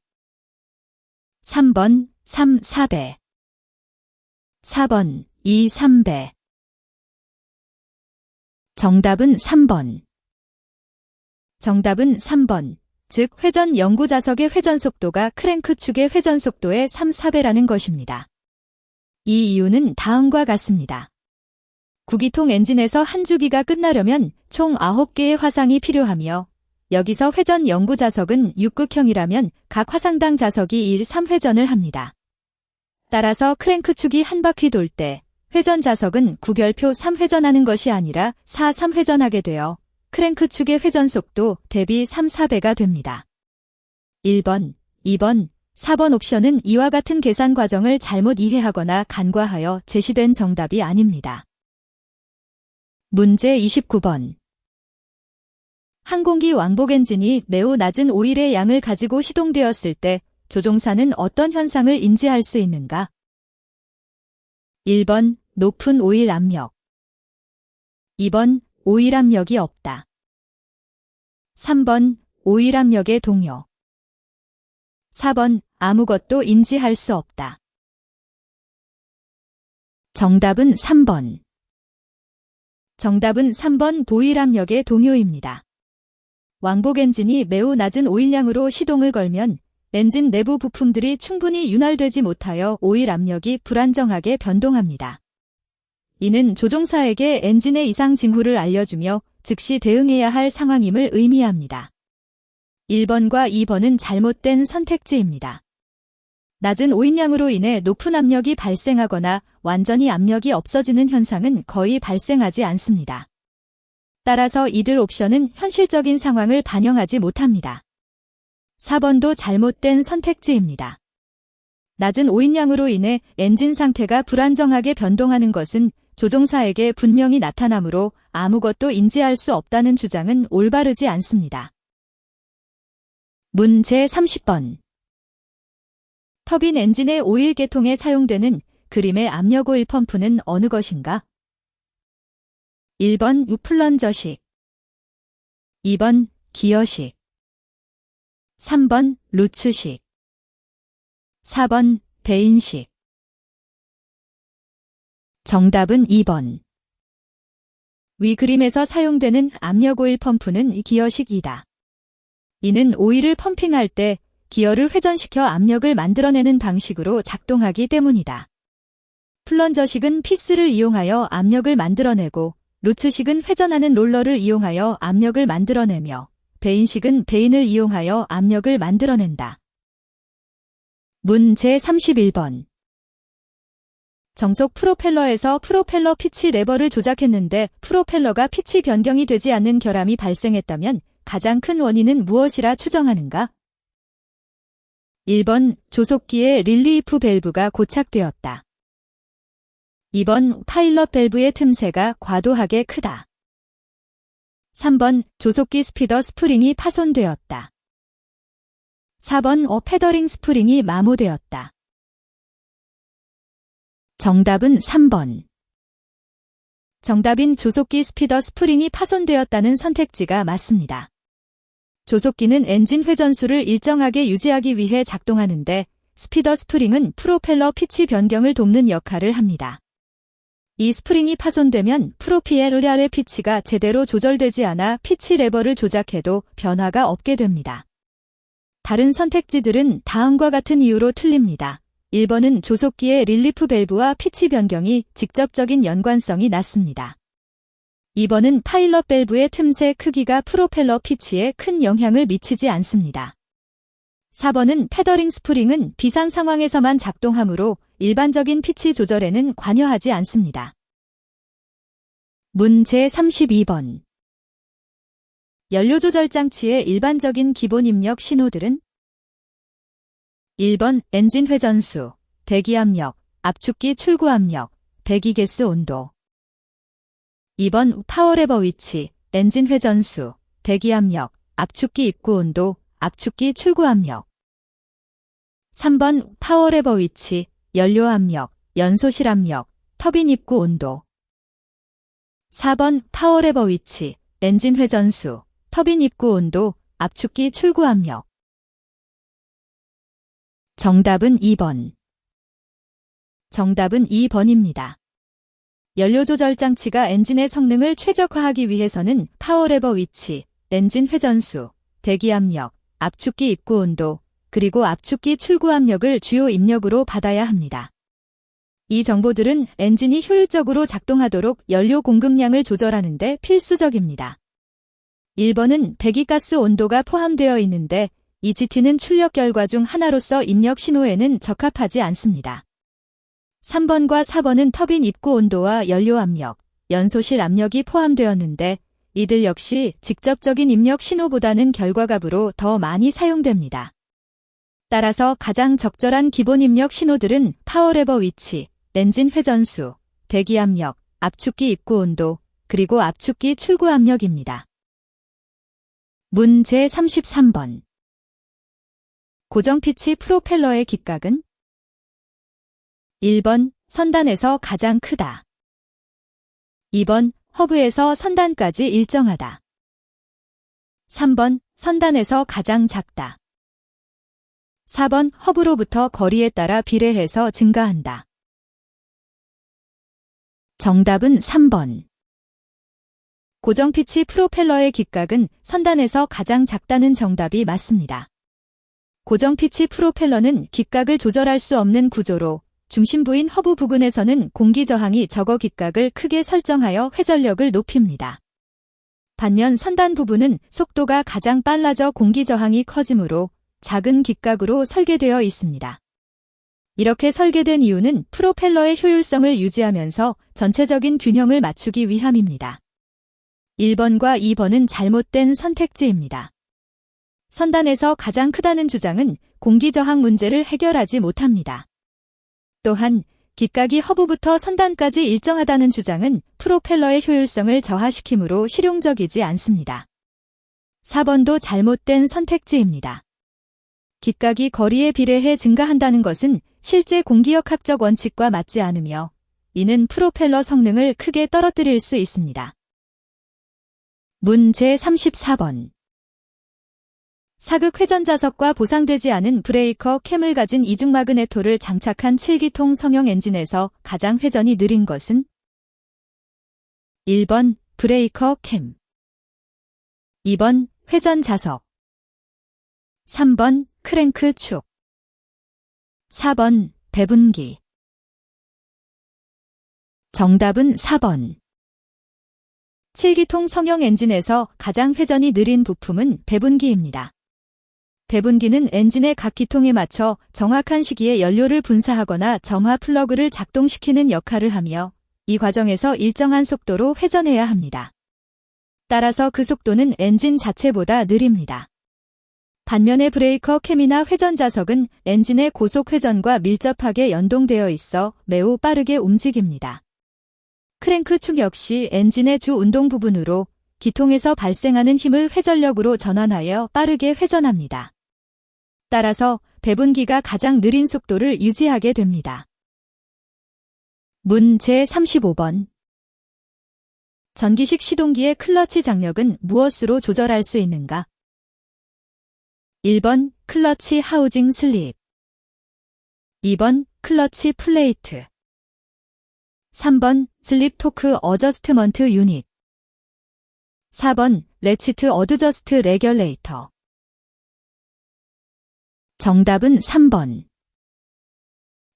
3번 3, 4배 4번 2, 3배 정답은 3번. 정답은 3번. 즉 회전 연구자석의 회전속도가 크랭크 축의 회전속도의 3, 4배라는 것입니다. 이 이유는 다음과 같습니다. 구기통 엔진에서 한 주기가 끝나려면 총 9개의 화상이 필요하며 여기서 회전 연구자석은 6극형이라면 각 화상당 자석이 1, 3회전을 합니다. 따라서 크랭크 축이 한 바퀴 돌 때 회전 자석은 구별표 3회전하는 것이 아니라 4, 3회전하게 되어 크랭크 축의 회전속도 대비 3, 4배가 됩니다. 1번, 2번, 4번 옵션은 이와 같은 계산 과정을 잘못 이해하거나 간과하여 제시된 정답이 아닙니다. 문제 29번. 항공기 왕복 엔진이 매우 낮은 오일의 양을 가지고 시동되었을 때 조종사는 어떤 현상을 인지할 수 있는가? 1번 높은 오일 압력, 2번 오일 압력이 없다, 3번 오일 압력의 동요, 4번 아무것도 인지할 수 없다. 정답은 3번. 정답은 3번 오일 압력의 동요입니다. 왕복 엔진이 매우 낮은 오일량으로 시동을 걸면 엔진 내부 부품들이 충분히 윤활되지 못하여 오일 압력이 불안정하게 변동합니다. 이는 조종사에게 엔진의 이상 징후를 알려주며 즉시 대응해야 할 상황임을 의미합니다. 1번과 2번은 잘못된 선택지입니다. 낮은 오일량으로 인해 높은 압력이 발생하거나 완전히 압력이 없어지는 현상은 거의 발생하지 않습니다. 따라서 이들 옵션은 현실적인 상황을 반영하지 못합니다. 4번도 잘못된 선택지입니다. 낮은 오일량으로 인해 엔진 상태가 불안정하게 변동하는 것은 조종사에게 분명히 나타나므로 아무것도 인지할 수 없다는 주장은 올바르지 않습니다. 문제 30번. 터빈 엔진의 오일 계통에 사용되는 그림의 압력 오일 펌프는 어느 것인가? 1번 플런저식, 2번 기어식, 3번 루츠식, 4번 베인식. 정답은 2번. 위 그림에서 사용되는 압력 오일 펌프는 기어식이다. 이는 오일을 펌핑할 때 기어를 회전시켜 압력을 만들어내는 방식으로 작동하기 때문이다. 플런저식은 피스를 이용하여 압력을 만들어내고 루츠식은 회전하는 롤러를 이용하여 압력을 만들어내며 베인식은 베인을 이용하여 압력을 만들어낸다. 문제 31번. 정속 프로펠러에서 프로펠러 피치 레버를 조작했는데 프로펠러가 피치 변경이 되지 않는 결함이 발생했다면 가장 큰 원인은 무엇이라 추정하는가? 1번 조속기의 릴리프 밸브가 고착되었다. 2번 파일럿 밸브의 틈새가 과도하게 크다. 3번 조속기 스피더 스프링이 파손되었다. 4번 페더링 스프링이 마모되었다. 정답은 3번. 정답인 조속기 스피더 스프링이 파손되었다는 선택지가 맞습니다. 조속기는 엔진 회전수를 일정하게 유지하기 위해 작동하는데 스피더 스프링은 프로펠러 피치 변경을 돕는 역할을 합니다. 이 스프링이 파손되면 프로펠러의 피치가 제대로 조절되지 않아 피치 레버를 조작해도 변화가 없게 됩니다. 다른 선택지들은 다음과 같은 이유로 틀립니다. 1번은 조속기의 릴리프 밸브와 피치 변경이 직접적인 연관성이 낮습니다. 2번은 파일럿 밸브의 틈새 크기가 프로펠러 피치에 큰 영향을 미치지 않습니다. 4번은 패더링 스프링은 비상 상황에서만 작동하므로 일반적인 피치 조절에는 관여하지 않습니다. 문제 32번. 연료 조절 장치의 일반적인 기본 입력 신호들은 1번 엔진 회전수, 대기 압력, 압축기 출구 압력, 배기가스 온도. 2번 파워 레버 위치, 엔진 회전수, 대기 압력, 압축기 입구 온도, 압축기 출구 압력. 3번 파워 레버 위치, 연료 압력, 연소실 압력, 터빈 입구 온도. 4번 파워 레버 위치, 엔진 회전수, 터빈 입구 온도, 압축기 출구 압력. 정답은 2번. 정답은 2번입니다. 연료 조절 장치가 엔진의 성능을 최적화하기 위해서는 파워 레버 위치, 엔진 회전수, 대기 압력, 압축기 입구 온도, 그리고 압축기 출구 압력을 주요 입력으로 받아야 합니다. 이 정보들은 엔진이 효율적으로 작동하도록 연료 공급량을 조절하는 데 필수적입니다. 1번은 배기가스 온도가 포함되어 있는데 EGT는 출력 결과 중 하나로서 입력 신호에는 적합하지 않습니다. 3번과 4번은 터빈 입구 온도와 연료 압력, 연소실 압력이 포함되었는데 이들 역시 직접적인 입력 신호보다는 결과값으로 더 많이 사용됩니다. 따라서 가장 적절한 기본 입력 신호들은 파워 레버 위치, 엔진 회전수, 대기 압력, 압축기 입구 온도, 그리고 압축기 출구 압력입니다. 문 제33번. 고정 피치 프로펠러의 기각은 1번 선단에서 가장 크다. 2번 허브에서 선단까지 일정하다. 3번 선단에서 가장 작다. 4번 허브로부터 거리에 따라 비례해서 증가한다. 정답은 3번. 고정 피치 프로펠러의 기각은 선단에서 가장 작다는 정답이 맞습니다. 고정 피치 프로펠러는 기각을 조절할 수 없는 구조로 중심부인 허브 부근에서는 공기 저항이 적어 기각을 크게 설정하여 회전력을 높입니다. 반면 선단 부분은 속도가 가장 빨라져 공기 저항이 커지므로 작은 기각으로 설계되어 있습니다. 이렇게 설계된 이유는 프로펠러의 효율성을 유지하면서 전체적인 균형을 맞추기 위함입니다. 1번과 2번은 잘못된 선택지입니다. 선단에서 가장 크다는 주장은 공기 저항 문제를 해결하지 못합니다. 또한 기각이 허브부터 선단까지 일정하다는 주장은 프로펠러의 효율성을 저하시키므로 실용적이지 않습니다. 4번도 잘못된 선택지입니다. 기각이 거리에 비례해 증가한다는 것은 실제 공기역학적 원칙과 맞지 않으며 이는 프로펠러 성능을 크게 떨어뜨릴 수 있습니다. 문 제34번. 사극 회전자석과 보상되지 않은 브레이커 캠을 가진 이중 마그네토를 장착한 7기통 성형 엔진에서 가장 회전이 느린 것은 1번 브레이커 캠, 2번 회전자석, 3번 크랭크 축, 4번 배분기. 정답은 4번. 7기통 성형 엔진에서 가장 회전이 느린 부품은 배분기입니다. 배분기는 엔진의 각 기통에 맞춰 정확한 시기에 연료를 분사하거나 점화 플러그를 작동시키는 역할을 하며 이 과정에서 일정한 속도로 회전해야 합니다. 따라서 그 속도는 엔진 자체보다 느립니다. 반면에 브레이커 캠이나 회전자석은 엔진의 고속 회전과 밀접하게 연동되어 있어 매우 빠르게 움직입니다. 크랭크 축 역시 엔진의 주 운동 부분으로 기통에서 발생하는 힘을 회전력으로 전환하여 빠르게 회전합니다. 따라서 배분기가 가장 느린 속도를 유지하게 됩니다. 문 제35번. 전기식 시동기의 클러치 장력은 무엇으로 조절할 수 있는가? 1번 클러치 하우징 슬립, 2번 클러치 플레이트, 3번 슬립 토크 어저스트먼트 유닛, 4번 레치트 어드저스트 레귤레이터. 정답은 3번.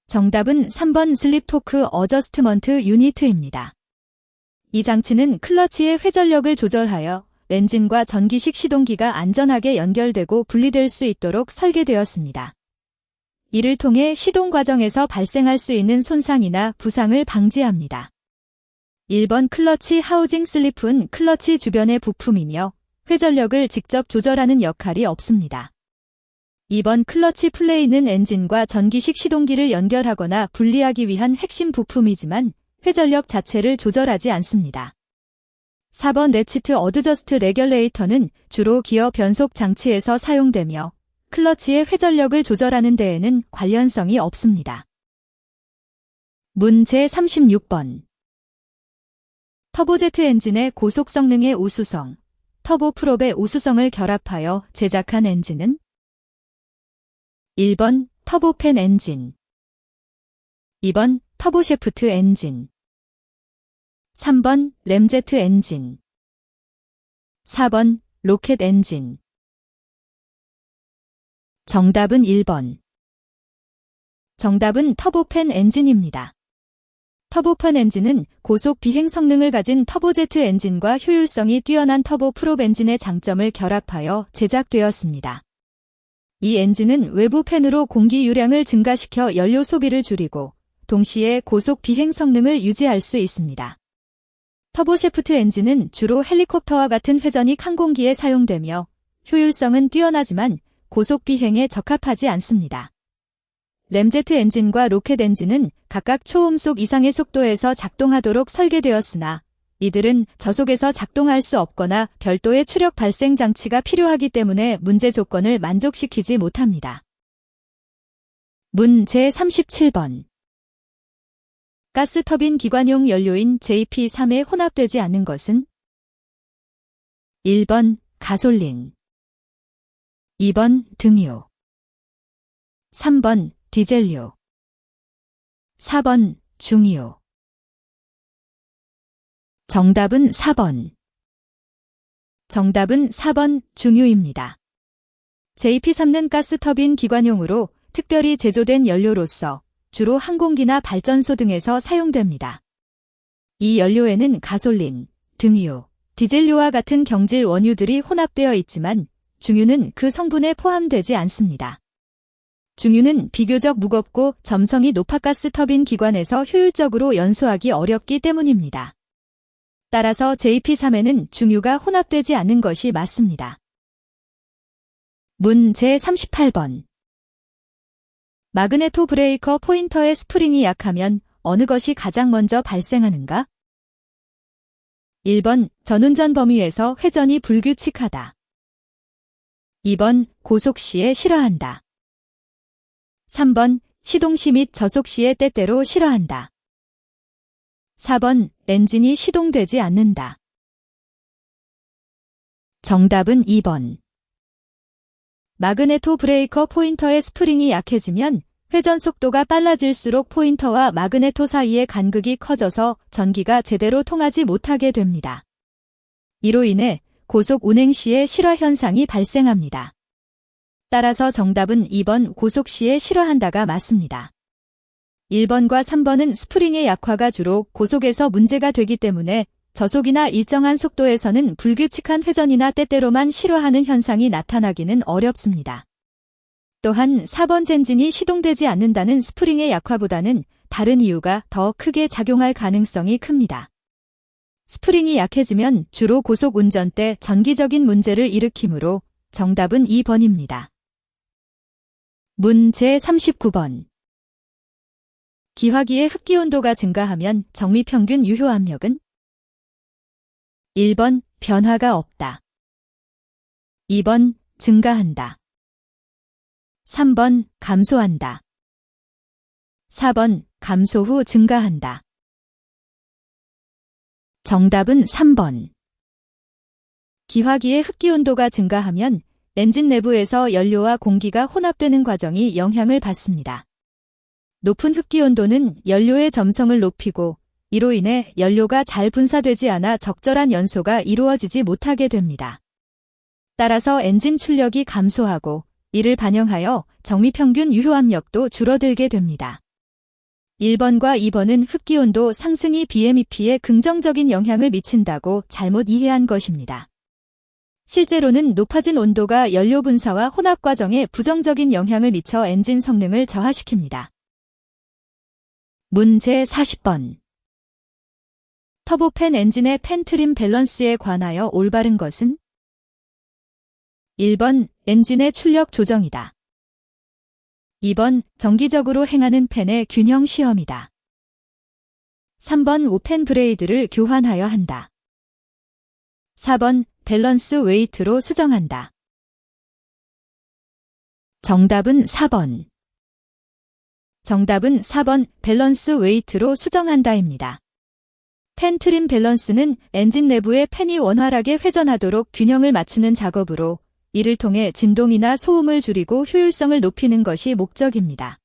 정답은 3번 슬립 토크 어저스트먼트 유니트입니다. 이 장치는 클러치의 회전력을 조절하여 엔진과 전기식 시동기가 안전하게 연결되고 분리될 수 있도록 설계되었습니다. 이를 통해 시동 과정에서 발생할 수 있는 손상이나 부상을 방지합니다. 1번 클러치 하우징 슬립은 클러치 주변의 부품이며 회전력을 직접 조절하는 역할이 없습니다. 2번 클러치 플레이는 엔진과 전기식 시동기를 연결하거나 분리하기 위한 핵심 부품이지만 회전력 자체를 조절하지 않습니다. 4번 레치트 어드저스트 레귤레이터는 주로 기어 변속 장치에서 사용되며 클러치의 회전력을 조절하는 데에는 관련성이 없습니다. 문 제36번. 터보제트 엔진의 고속 성능의 우수성, 터보프롭의 우수성을 결합하여 제작한 엔진은 1번 터보팬 엔진, 2번 터보셰프트 엔진, 3번 램제트 엔진, 4번 로켓 엔진. 정답은 1번. 정답은 터보팬 엔진입니다. 터보팬 엔진은 고속 비행 성능을 가진 터보제트 엔진과 효율성이 뛰어난 터보프롭 엔진의 장점을 결합하여 제작되었습니다. 이 엔진은 외부 팬으로 공기 유량을 증가시켜 연료 소비를 줄이고 동시에 고속 비행 성능을 유지할 수 있습니다. 터보셰프트 엔진은 주로 헬리콥터와 같은 회전익 항공기에 사용되며 효율성은 뛰어나지만 고속 비행에 적합하지 않습니다. 램제트 엔진과 로켓 엔진은 각각 초음속 이상의 속도에서 작동하도록 설계되었으나 이들은 저속에서 작동할 수 없거나 별도의 추력 발생 장치가 필요하기 때문에 문제 조건을 만족시키지 못합니다. 문 제37번. 가스터빈 기관용 연료인 JP3에 혼합되지 않는 것은? 1번 가솔린, 2번 등유, 3번 디젤유, 4번 중유. 정답은 4번. 정답은 4번 중유입니다. JP3는 가스터빈 기관용으로 특별히 제조된 연료로서 주로 항공기나 발전소 등에서 사용됩니다. 이 연료에는 가솔린, 등유, 디젤유와 같은 경질 원유들이 혼합되어 있지만 중유는 그 성분에 포함되지 않습니다. 중유는 비교적 무겁고 점성이 높아 가스터빈 기관에서 효율적으로 연소하기 어렵기 때문입니다. 따라서 JP3에는 중유가 혼합되지 않는 것이 맞습니다. 문 제38번. 마그네토 브레이커 포인터의 스프링이 약하면 어느 것이 가장 먼저 발생하는가? 1번 전운전 범위에서 회전이 불규칙하다. 2번 고속 시에 실어한다. 3번 시동 시 및 저속 시에 때때로 실어한다. 4번 엔진이 시동되지 않는다. 정답은 2번. 마그네토 브레이커 포인터의 스프링이 약해지면 회전 속도가 빨라질수록 포인터와 마그네토 사이의 간극이 커져서 전기가 제대로 통하지 못하게 됩니다. 이로 인해 고속 운행 시에 실어 현상이 발생합니다. 따라서 정답은 2번 고속 시에 실어한다가 맞습니다. 1번과 3번은 스프링의 약화가 주로 고속에서 문제가 되기 때문에 저속이나 일정한 속도에서는 불규칙한 회전이나 때때로만 실어하는 현상이 나타나기는 어렵습니다. 또한 4번 엔진이 시동되지 않는다는 스프링의 약화보다는 다른 이유가 더 크게 작용할 가능성이 큽니다. 스프링이 약해지면 주로 고속 운전 때 전기적인 문제를 일으키므로 정답은 2번입니다. 문 제39번. 기화기의 흡기온도가 증가하면 정미평균 유효압력은? 1번 변화가 없다. 2번 증가한다. 3번 감소한다. 4번 감소 후 증가한다. 정답은 3번. 기화기의 흡기온도가 증가하면 엔진 내부에서 연료와 공기가 혼합되는 과정이 영향을 받습니다. 높은 흡기온도는 연료의 점성을 높이고 이로 인해 연료가 잘 분사되지 않아 적절한 연소가 이루어지지 못하게 됩니다. 따라서 엔진 출력이 감소하고 이를 반영하여 정미평균 유효압력도 줄어들게 됩니다. 1번과 2번은 흡기온도 상승이 BMEP에 긍정적인 영향을 미친다고 잘못 이해한 것입니다. 실제로는 높아진 온도가 연료 분사와 혼합 과정에 부정적인 영향을 미쳐 엔진 성능을 저하시킵니다. 문 제40번. 터보팬 엔진의 팬 트림 밸런스에 관하여 올바른 것은? 1번 엔진의 출력 조정이다. 2번 정기적으로 행하는 팬의 균형 시험이다. 3번 오펜 브레이드를 교환하여 한다. 4번 밸런스 웨이트로 수정한다. 정답은 4번. 정답은 4번 밸런스 웨이트로 수정한다입니다. 팬 트림 밸런스는 엔진 내부의 팬이 원활하게 회전하도록 균형을 맞추는 작업으로 이를 통해 진동이나 소음을 줄이고 효율성을 높이는 것이 목적입니다.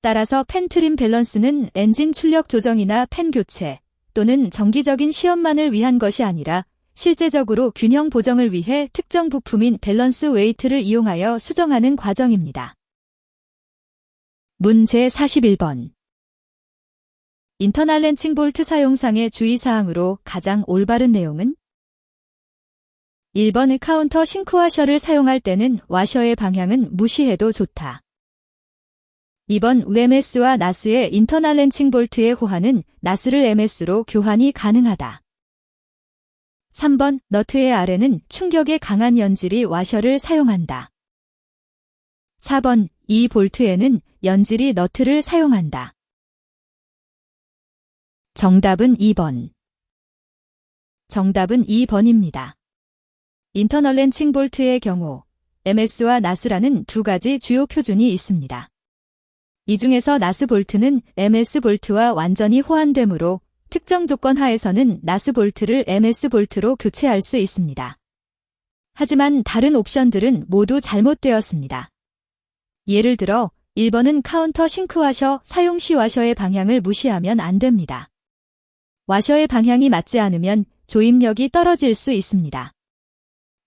따라서 팬 트림 밸런스는 엔진 출력 조정이나 팬 교체 또는 정기적인 시험만을 위한 것이 아니라 실제적으로 균형 보정을 위해 특정 부품인 밸런스 웨이트를 이용하여 수정하는 과정입니다. 문 제41번. 인터널 렌칭 볼트 사용상의 주의사항으로 가장 올바른 내용은? 1번 카운터 싱크와셔를 사용할 때는 와셔의 방향은 무시해도 좋다. 2번 UMS와 나스의 인터널 렌칭 볼트의 호환은 나스를 MS로 교환이 가능하다. 3번 너트의 아래는 충격에 강한 연질이 와셔를 사용한다. 4번 이 볼트에는 연질이 너트를 사용한다. 정답은 2번. 정답은 2번입니다. 인터널 렌칭 볼트의 경우 MS와 나스라는 두 가지 주요 표준이 있습니다. 이 중에서 나스 볼트는 MS 볼트와 완전히 호환되므로 특정 조건 하에서는 나스 볼트를 MS 볼트로 교체할 수 있습니다. 하지만 다른 옵션들은 모두 잘못되었습니다. 예를 들어 1번은 카운터 싱크 와셔 사용 시 와셔의 방향을 무시하면 안 됩니다. 와셔의 방향이 맞지 않으면 조임력이 떨어질 수 있습니다.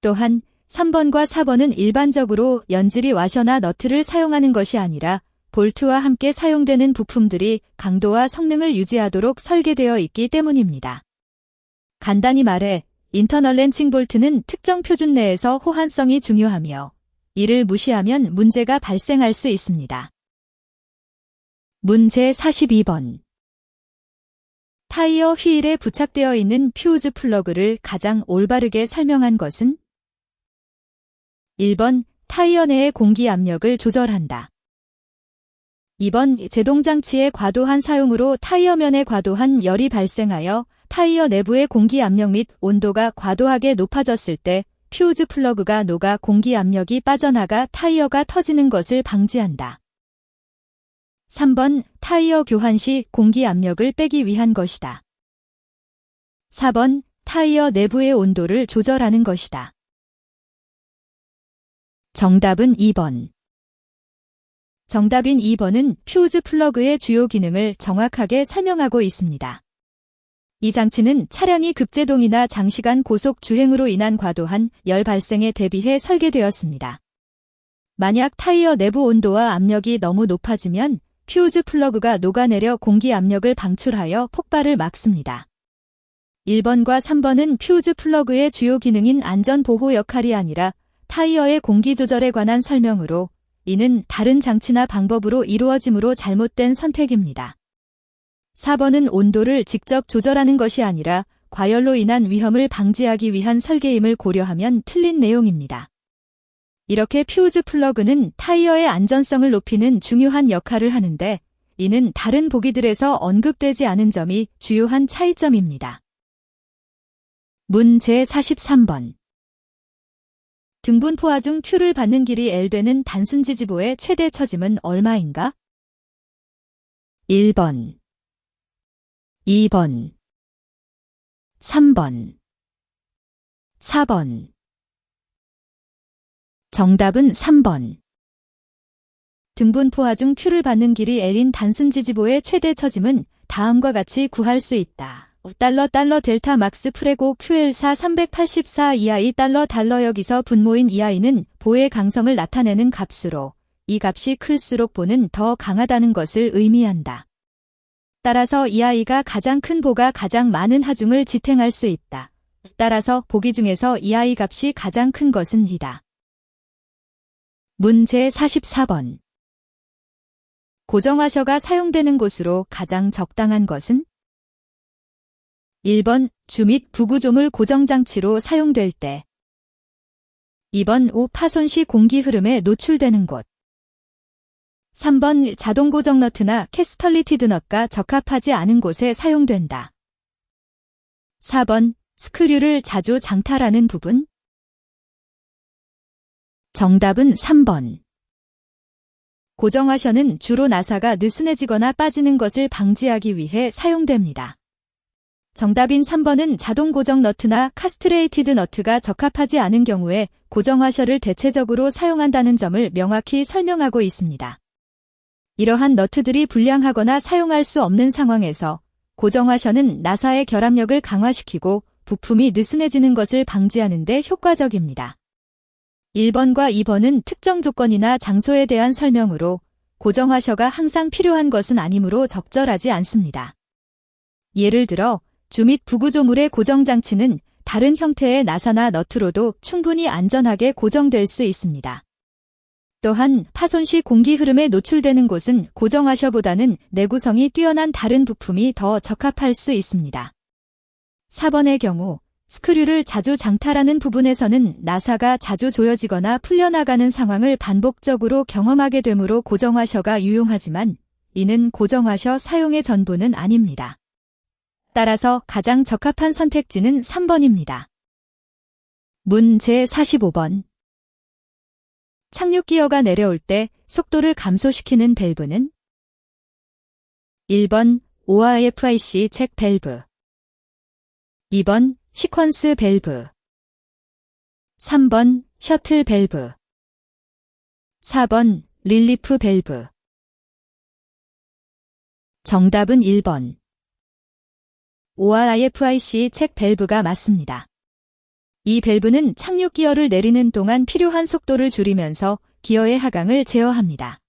또한 3번과 4번은 일반적으로 연질이 와셔나 너트를 사용하는 것이 아니라 볼트와 함께 사용되는 부품들이 강도와 성능을 유지하도록 설계되어 있기 때문입니다. 간단히 말해 인터널 렌칭 볼트는 특정 표준 내에서 호환성이 중요하며 이를 무시하면 문제가 발생할 수 있습니다. 문제 42번. 타이어 휠에 부착되어 있는 퓨즈 플러그를 가장 올바르게 설명한 것은? 1번 타이어 내의 공기 압력을 조절한다. 2번 제동장치의 과도한 사용으로 타이어면에 과도한 열이 발생하여 타이어 내부의 공기 압력 및 온도가 과도하게 높아졌을 때 퓨즈 플러그가 녹아 공기 압력이 빠져나가 타이어가 터지는 것을 방지한다. 3번 타이어 교환 시 공기 압력을 빼기 위한 것이다. 4번 타이어 내부의 온도를 조절하는 것이다. 정답은 2번. 정답인 2번은 퓨즈 플러그의 주요 기능을 정확하게 설명하고 있습니다. 이 장치는 차량이 급제동이나 장시간 고속 주행으로 인한 과도한 열 발생에 대비해 설계되었습니다. 만약 타이어 내부 온도와 압력이 너무 높아지면 퓨즈 플러그가 녹아내려 공기 압력을 방출하여 폭발을 막습니다. 1번과 3번은 퓨즈 플러그의 주요 기능인 안전보호 역할이 아니라 타이어의 공기 조절에 관한 설명으로 이는 다른 장치나 방법으로 이루어지므로 잘못된 선택입니다. 4번은 온도를 직접 조절하는 것이 아니라 과열로 인한 위험을 방지하기 위한 설계임을 고려하면 틀린 내용입니다. 이렇게 퓨즈 플러그는 타이어의 안전성을 높이는 중요한 역할을 하는데 이는 다른 보기들에서 언급되지 않은 점이 주요한 차이점입니다. 문제 43번. 등분 포화 중 Q를 받는 길이 L 되는 단순 지지보의 최대 처짐은 얼마인가? 1번, 2번, 3번, 4번. 정답은 3번. 등분 포화 중 Q를 받는 길이 L인 단순 지지보의 최대 처짐은 다음과 같이 구할 수 있다. 달러 델타 막스 프레고 QL4 384 EI 달러 여기서 분모인 EI는 보의 강성을 나타내는 값으로 이 값이 클수록 보는 더 강하다는 것을 의미한다. 따라서 EI가 가장 큰 보가 가장 많은 하중을 지탱할 수 있다. 따라서 보기 중에서 EI 값이 가장 큰 것은 이다. 문제 44번. 고정화셔가 사용되는 곳으로 가장 적당한 것은? 1번 주 및 부구조물 고정장치로 사용될 때. 2번 오 파손 시 공기 흐름에 노출되는 곳. 3번 자동 고정 너트나 캐스털리티드 넛과 적합하지 않은 곳에 사용된다. 4번 스크류를 자주 장탈하는 부분. 정답은 3번. 고정화셔는 주로 나사가 느슨해지거나 빠지는 것을 방지하기 위해 사용됩니다. 정답인 3번은 자동 고정 너트나 카스트레이티드 너트가 적합하지 않은 경우에 고정화셔를 대체적으로 사용한다는 점을 명확히 설명하고 있습니다. 이러한 너트들이 불량하거나 사용할 수 없는 상황에서 고정화셔는 나사의 결합력을 강화시키고 부품이 느슨해지는 것을 방지하는 데 효과적입니다. 1번과 2번은 특정 조건이나 장소에 대한 설명으로 고정화셔가 항상 필요한 것은 아니므로 적절하지 않습니다. 예를 들어 주 및 부구조물의 고정장치는 다른 형태의 나사나 너트로도 충분히 안전하게 고정될 수 있습니다. 또한 파손 시 공기 흐름에 노출되는 곳은 고정화셔보다는 내구성이 뛰어난 다른 부품이 더 적합할 수 있습니다. 4번의 경우 스크류를 자주 장탈하는 부분에서는 나사가 자주 조여지거나 풀려나가는 상황을 반복적으로 경험하게 되므로 고정화셔가 유용하지만 이는 고정화셔 사용의 전부는 아닙니다. 따라서 가장 적합한 선택지는 3번입니다. 문 제45번. 착륙 기어가 내려올 때 속도를 감소시키는 밸브는 1번 ORFIC 책 밸브, 2번 시퀀스 밸브, 3번 셔틀 밸브, 4번 릴리프 밸브. 정답은 1번 ORIFIC 책 밸브가 맞습니다. 이 밸브는 착륙 기어를 내리는 동안 필요한 속도를 줄이면서 기어의 하강을 제어합니다.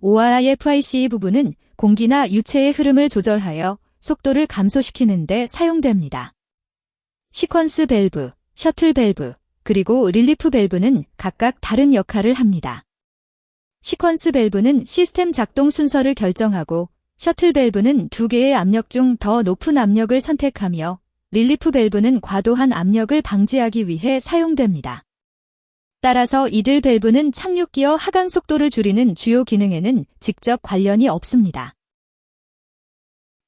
ORIFIC 부분은 공기나 유체의 흐름을 조절하여 속도를 감소시키는 데 사용됩니다. 시퀀스 밸브, 셔틀 밸브, 그리고 릴리프 밸브는 각각 다른 역할을 합니다. 시퀀스 밸브는 시스템 작동 순서를 결정하고 셔틀 밸브는 두 개의 압력 중 더 높은 압력을 선택하며 릴리프 밸브는 과도한 압력을 방지하기 위해 사용됩니다. 따라서 이들 밸브는 착륙 기어 하강 속도를 줄이는 주요 기능에는 직접 관련이 없습니다.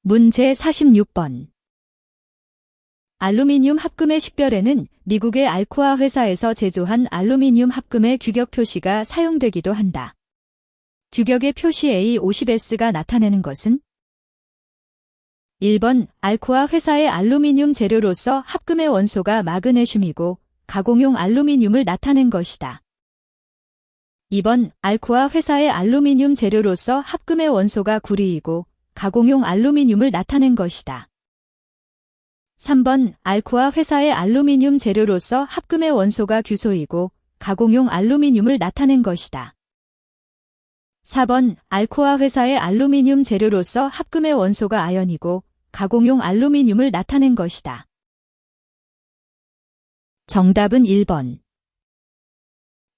문 제46번. 알루미늄 합금의 식별에는 미국의 알코아 회사에서 제조한 알루미늄 합금의 규격 표시가 사용되기도 한다. 규격의 표시 A50S가 나타내는 것은 1번 알코아 회사의 알루미늄 재료로서 합금의 원소가 마그네슘이고 가공용 알루미늄을 나타낸 것이다. 2번 알코아 회사의 알루미늄 재료로서 합금의 원소가 구리이고 가공용 알루미늄을 나타낸 것이다. 3번 알코아 회사의 알루미늄 재료로서 합금의 원소가 규소이고 가공용 알루미늄을 나타낸 것이다. 4번 알코아 회사의 알루미늄 재료로서 합금의 원소가 아연이고 가공용 알루미늄을 나타낸 것이다. 정답은 1번.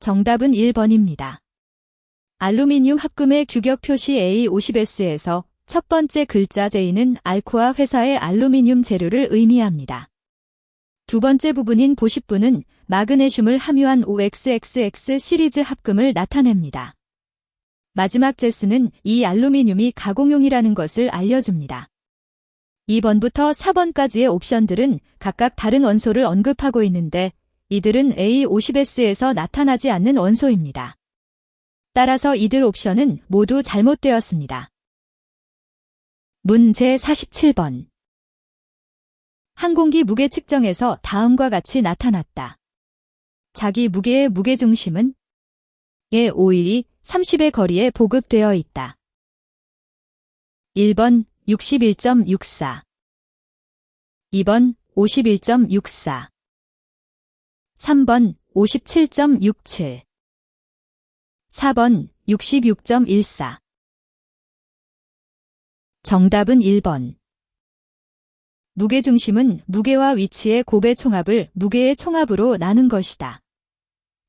정답은 1번입니다. 알루미늄 합금의 규격 표시 A50S에서 첫 번째 글자 J는 알코아 회사의 알루미늄 재료를 의미합니다. 두 번째 부분인 90부는 마그네슘을 함유한 OXXX 시리즈 합금을 나타냅니다. 마지막 제스는 이 알루미늄이 가공용이라는 것을 알려줍니다. 2번부터 4번까지의 옵션들은 각각 다른 원소를 언급하고 있는데 이들은 A50S에서 나타나지 않는 원소입니다. 따라서 이들 옵션은 모두 잘못되었습니다. 문 제47번. 항공기 무게 측정에서 다음과 같이 나타났다. 자기 무게의 무게중심은 오일이 30의 거리에 보급되어 있다. 1번 61.64, 2번 51.64, 3번 57.67, 4번 66.14. 정답은 1번. 무게중심은 무게와 위치의 곱의 총합을 무게의 총합으로 나눈 것이다.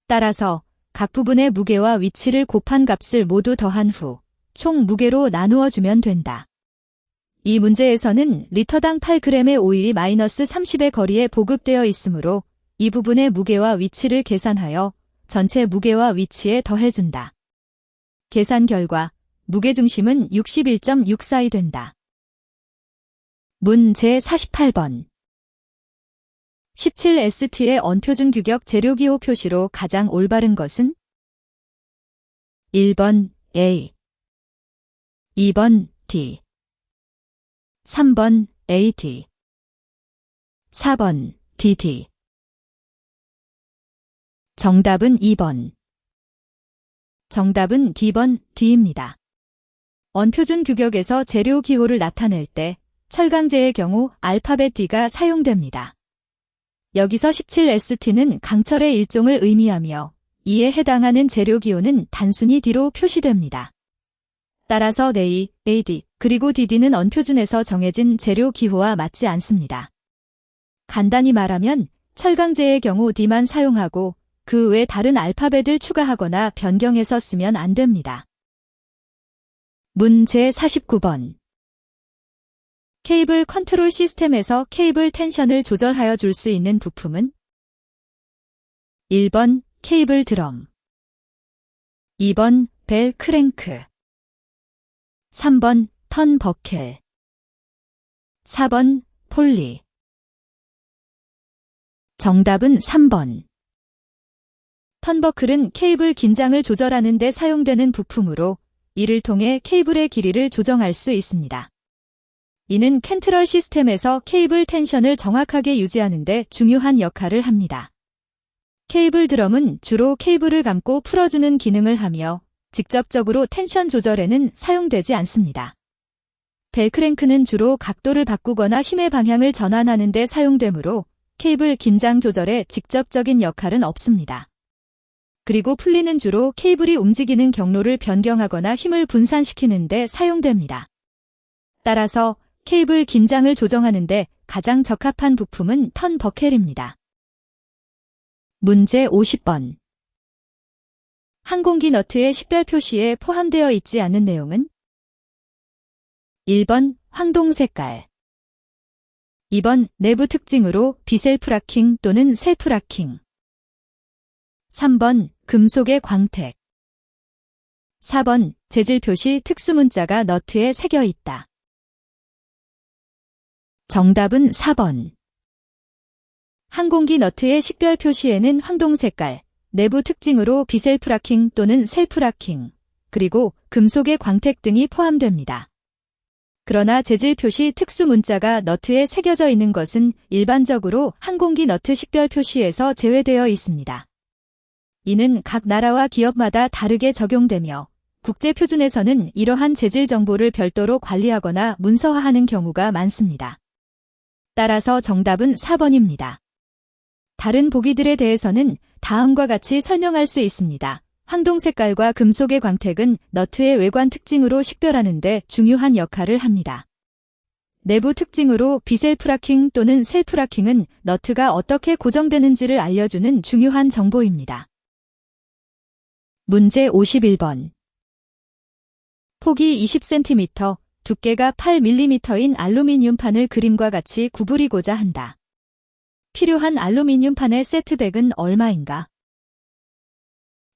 따라서 각 부분의 무게와 위치를 곱한 값을 모두 더한 후 총 무게로 나누어 주면 된다. 이 문제에서는 리터당 8g의 오일이 마이너스 30의 거리에 보급되어 있으므로 이 부분의 무게와 위치를 계산하여 전체 무게와 위치에 더해준다. 계산 결과 무게중심은 61.64이 된다. 문 제48번. 17ST의 언표준 규격 재료기호 표시로 가장 올바른 것은 1번 A, 2번 D, 3번 AD, 4번 DD. 정답은 2번. 정답은 D번 D입니다. 언표준 규격에서 재료 기호를 나타낼 때 철강제의 경우 알파벳 D가 사용됩니다. 여기서 17ST는 강철의 일종을 의미하며 이에 해당하는 재료 기호는 단순히 D로 표시됩니다. 따라서 A, AD, 그리고 DD는 언표준에서 정해진 재료 기호와 맞지 않습니다. 간단히 말하면 철강제의 경우 D만 사용하고 그 외 다른 알파벳을 추가하거나 변경해서 쓰면 안 됩니다. 문 제49번. 케이블 컨트롤 시스템에서 케이블 텐션을 조절하여 줄 수 있는 부품은 1번 케이블 드럼, 2번 벨 크랭크, 3번 턴 버켈, 4번 폴리. 정답은 3번. 턴버클은 케이블 긴장을 조절하는 데 사용되는 부품으로 이를 통해 케이블의 길이를 조정할 수 있습니다. 이는 캔트럴 시스템에서 케이블 텐션을 정확하게 유지하는 데 중요한 역할을 합니다. 케이블 드럼은 주로 케이블을 감고 풀어주는 기능을 하며 직접적으로 텐션 조절에는 사용되지 않습니다. 벨크랭크는 주로 각도를 바꾸거나 힘의 방향을 전환하는 데 사용되므로 케이블 긴장 조절에 직접적인 역할은 없습니다. 그리고 풀리는 주로 케이블이 움직이는 경로를 변경하거나 힘을 분산시키는 데 사용됩니다. 따라서 케이블 긴장을 조정하는 데 가장 적합한 부품은 턴버켈입니다. 문제 50번. 항공기 너트의 식별 표시에 포함되어 있지 않은 내용은? 1번 황동 색깔, 2번 내부 특징으로 비셀프라킹 또는 셀프라킹, 3번 금속의 광택, 4번 재질 표시 특수 문자가 너트에 새겨 있다. 정답은 4번. 항공기 너트의 식별 표시에는 황동 색깔, 내부 특징으로 비셀프라킹 또는 셀프라킹, 그리고 금속의 광택 등이 포함됩니다. 그러나 재질 표시 특수 문자가 너트에 새겨져 있는 것은 일반적으로 항공기 너트 식별 표시에서 제외되어 있습니다. 이는 각 나라와 기업마다 다르게 적용되며 국제표준에서는 이러한 재질 정보를 별도로 관리하거나 문서화하는 경우가 많습니다. 따라서 정답은 4번입니다. 다른 보기들에 대해서는 다음과 같이 설명할 수 있습니다. 황동 색깔과 금속의 광택은 너트의 외관 특징으로 식별하는 데 중요한 역할을 합니다. 내부 특징으로 비셀프라킹 또는 셀프라킹은 너트가 어떻게 고정되는지를 알려주는 중요한 정보입니다. 문제 51번. 폭이 20cm, 두께가 8mm인 알루미늄판을 그림과 같이 구부리고자 한다. 필요한 알루미늄판의 세트백은 얼마인가?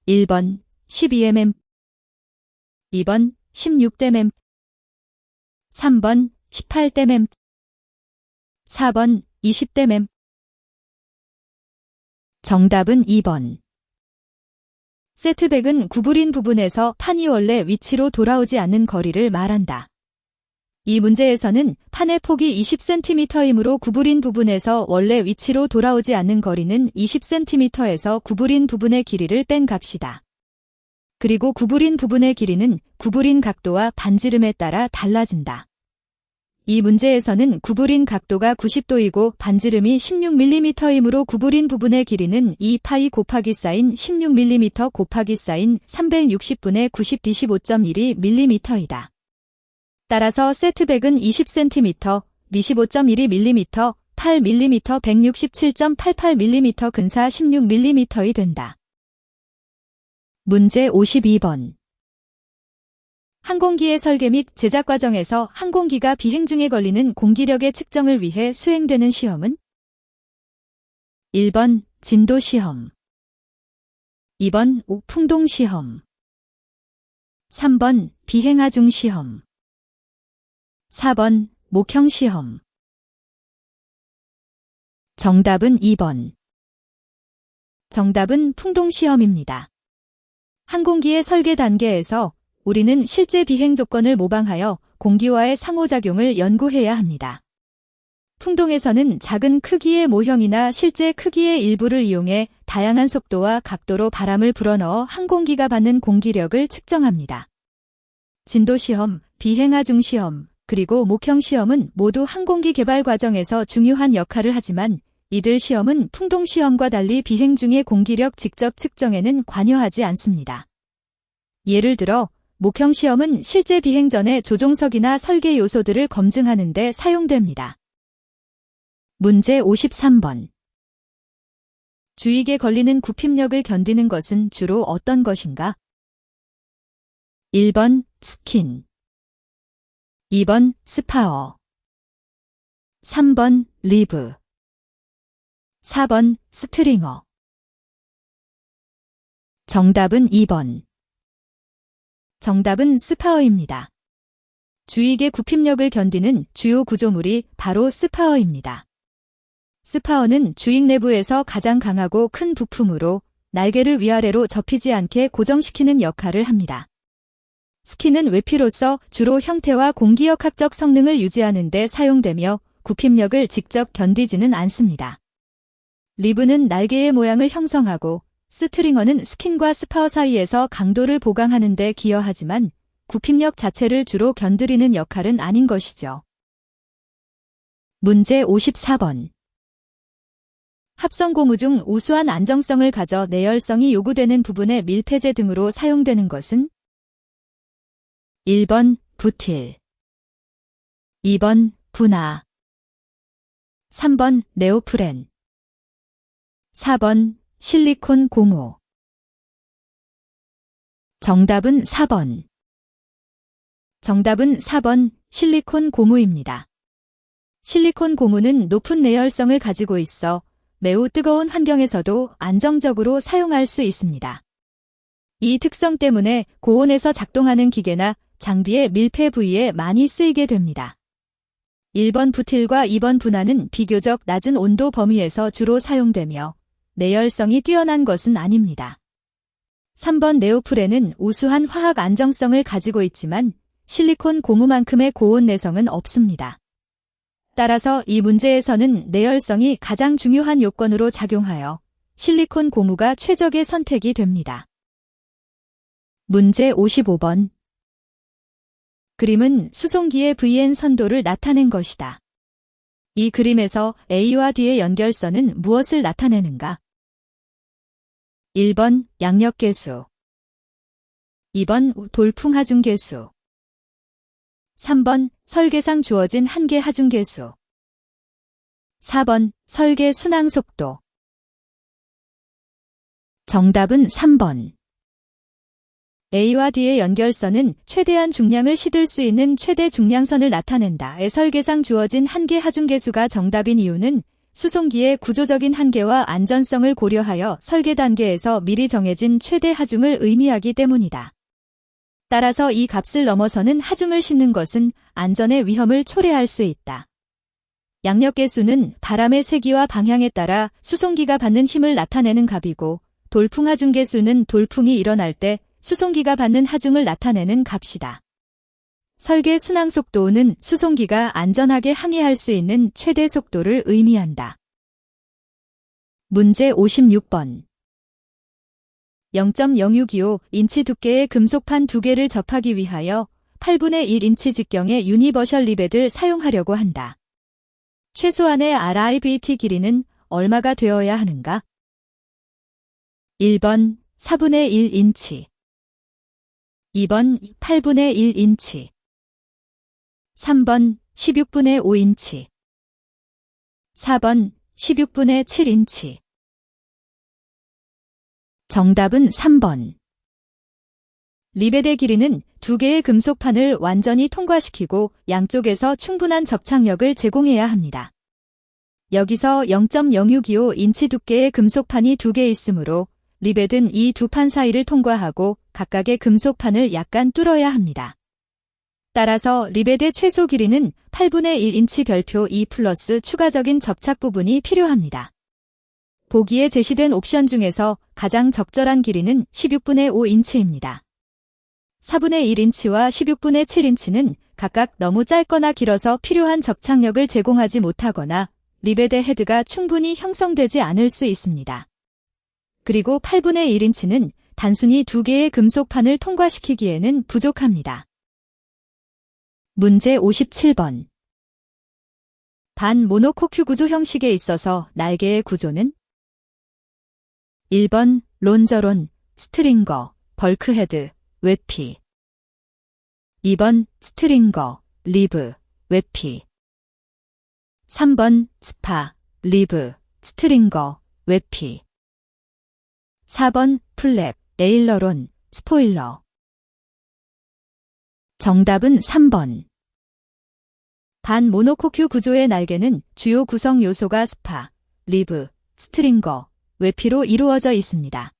1번 12mm, 2번 16mm, 3번 18mm, 4번 20mm. 정답은 2번. 세트백은 구부린 부분에서 판이 원래 위치로 돌아오지 않는 거리를 말한다. 이 문제에서는 판의 폭이 20cm이므로 구부린 부분에서 원래 위치로 돌아오지 않는 거리는 20cm에서 구부린 부분의 길이를 뺀 값이다. 그리고 구부린 부분의 길이는 구부린 각도와 반지름에 따라 달라진다. 이 문제에서는 구부린 각도가 90도이고 반지름이 16mm이므로 구부린 부분의 길이는 2파이 곱하기 사인 16mm 곱하기 사인 360분의 90 25.12mm이다. 따라서 세트백은 20cm, 25.12mm, 8mm, 167.88mm 근사 16mm이 된다. 문제 52번. 항공기의 설계 및 제작 과정에서 항공기가 비행 중에 걸리는 공기력의 측정을 위해 수행되는 시험은? 1번 진도 시험, 2번 풍동 시험, 3번 비행하중 시험, 4번 목형 시험. 정답은 2번. 정답은 풍동 시험입니다. 항공기의 설계 단계에서 우리는 실제 비행 조건을 모방하여 공기와의 상호작용을 연구해야 합니다. 풍동에서는 작은 크기의 모형이나 실제 크기의 일부를 이용해 다양한 속도와 각도로 바람을 불어넣어 항공기가 받는 공기력을 측정합니다. 진도 시험, 비행하중 시험, 그리고 목형 시험은 모두 항공기 개발 과정에서 중요한 역할을 하지만 이들 시험은 풍동 시험과 달리 비행 중의 공기력 직접 측정에는 관여하지 않습니다. 예를 들어 목형 시험은 실제 비행 전에 조종석이나 설계 요소들을 검증하는 데 사용됩니다. 문제 53번. 주익에 걸리는 굽힘력을 견디는 것은 주로 어떤 것인가? 1번 스킨, 2번 스파어, 3번 리브, 4번 스트링어. 정답은 2번. 정답은 스파어입니다. 주익의 굽힘력을 견디는 주요 구조물이 바로 스파어입니다. 스파어는 주익 내부에서 가장 강하고 큰 부품으로 날개를 위아래로 접히지 않게 고정시키는 역할을 합니다. 스킨은 외피로서 주로 형태와 공기역학적 성능을 유지하는 데 사용되며 굽힘력을 직접 견디지는 않습니다. 리브는 날개의 모양을 형성하고 스트링어는 스킨과 스파어 사이에서 강도를 보강하는 데 기여하지만 굽힘력 자체를 주로 견디는 역할은 아닌 것이죠. 문제 54번. 합성 고무 중 우수한 안정성을 가져 내열성이 요구되는 부분의 밀폐제 등으로 사용되는 것은 1번 부틸, 2번 분화, 3번 네오프렌, 4번 실리콘 고무. 정답은 4번. 정답은 4번 실리콘 고무입니다. 실리콘 고무는 높은 내열성을 가지고 있어 매우 뜨거운 환경에서도 안정적으로 사용할 수 있습니다. 이 특성 때문에 고온에서 작동하는 기계나 장비의 밀폐 부위에 많이 쓰이게 됩니다. 1번 부틸과 2번 분화는 비교적 낮은 온도 범위에서 주로 사용되며 내열성이 뛰어난 것은 아닙니다. 3번 네오프렌은 우수한 화학 안정성을 가지고 있지만 실리콘 고무만큼의 고온 내성은 없습니다. 따라서 이 문제에서는 내열성이 가장 중요한 요건으로 작용하여 실리콘 고무가 최적의 선택이 됩니다. 문제 55번. 그림은 수송기의 VN 선도를 나타낸 것이다. 이 그림에서 A와 D의 연결선은 무엇을 나타내는가? 1번 양력계수, 2번 돌풍 하중계수, 3번 설계상 주어진 한계 하중계수, 4번 설계 순항 속도. 정답은 3번. A와 D의 연결선은 최대한 중량을 실을 수 있는 최대 중량선을 나타낸다. 설계상 주어진 한계 하중계수가 정답인 이유는 수송기의 구조적인 한계와 안전성을 고려하여 설계 단계에서 미리 정해진 최대 하중을 의미하기 때문이다. 따라서 이 값을 넘어서는 하중을 싣는 것은 안전의 위험을 초래할 수 있다. 양력계수는 바람의 세기와 방향에 따라 수송기가 받는 힘을 나타내는 값이고, 돌풍 하중계수는 돌풍이 일어날 때 수송기가 받는 하중을 나타내는 값이다. 설계 순항 속도는 수송기가 안전하게 항해할 수 있는 최대 속도를 의미한다. 문제 56번. 0.0625인치 두께의 금속판 2개를 접하기 위하여 8분의 1인치 직경의 유니버셜 리벳을 사용하려고 한다. 최소한의 RIBT 길이는 얼마가 되어야 하는가? 1번 4분의 1인치, 2번 8분의 1인치, 3번 16분의 5인치, 4번 16분의 7인치. 정답은 3번. 리벳의 길이는 2개의 금속판을 완전히 통과시키고 양쪽에서 충분한 접착력을 제공해야 합니다. 여기서 0.0625인치 두께의 금속판이 2개 있으므로 리벳은 이 두 판 사이를 통과하고 각각의 금속판을 약간 뚫어야 합니다. 따라서 리벳의 최소 길이는 8분의 1인치 별표 2 플러스 추가적인 접착 부분이 필요합니다. 보기에 제시된 옵션 중에서 가장 적절한 길이는 16분의 5인치입니다. 4분의 1인치와 16분의 7인치는 각각 너무 짧거나 길어서 필요한 접착력을 제공하지 못하거나 리벳의 헤드가 충분히 형성되지 않을 수 있습니다. 그리고 8분의 1인치는 단순히 2개의 금속판을 통과시키기에는 부족합니다. 문제 57번. 반 모노코큐 구조 형식에 있어서 날개의 구조는 1번 론저론, 스트링거, 벌크헤드, 외피, 2번 스트링거, 리브, 외피, 3번 스파, 리브, 스트링거, 외피, 4번 플랩, 에일러론, 스포일러. 정답은 3번. 반 모노코큐 구조의 날개는 주요 구성 요소가 스파, 리브, 스트링거, 외피로 이루어져 있습니다.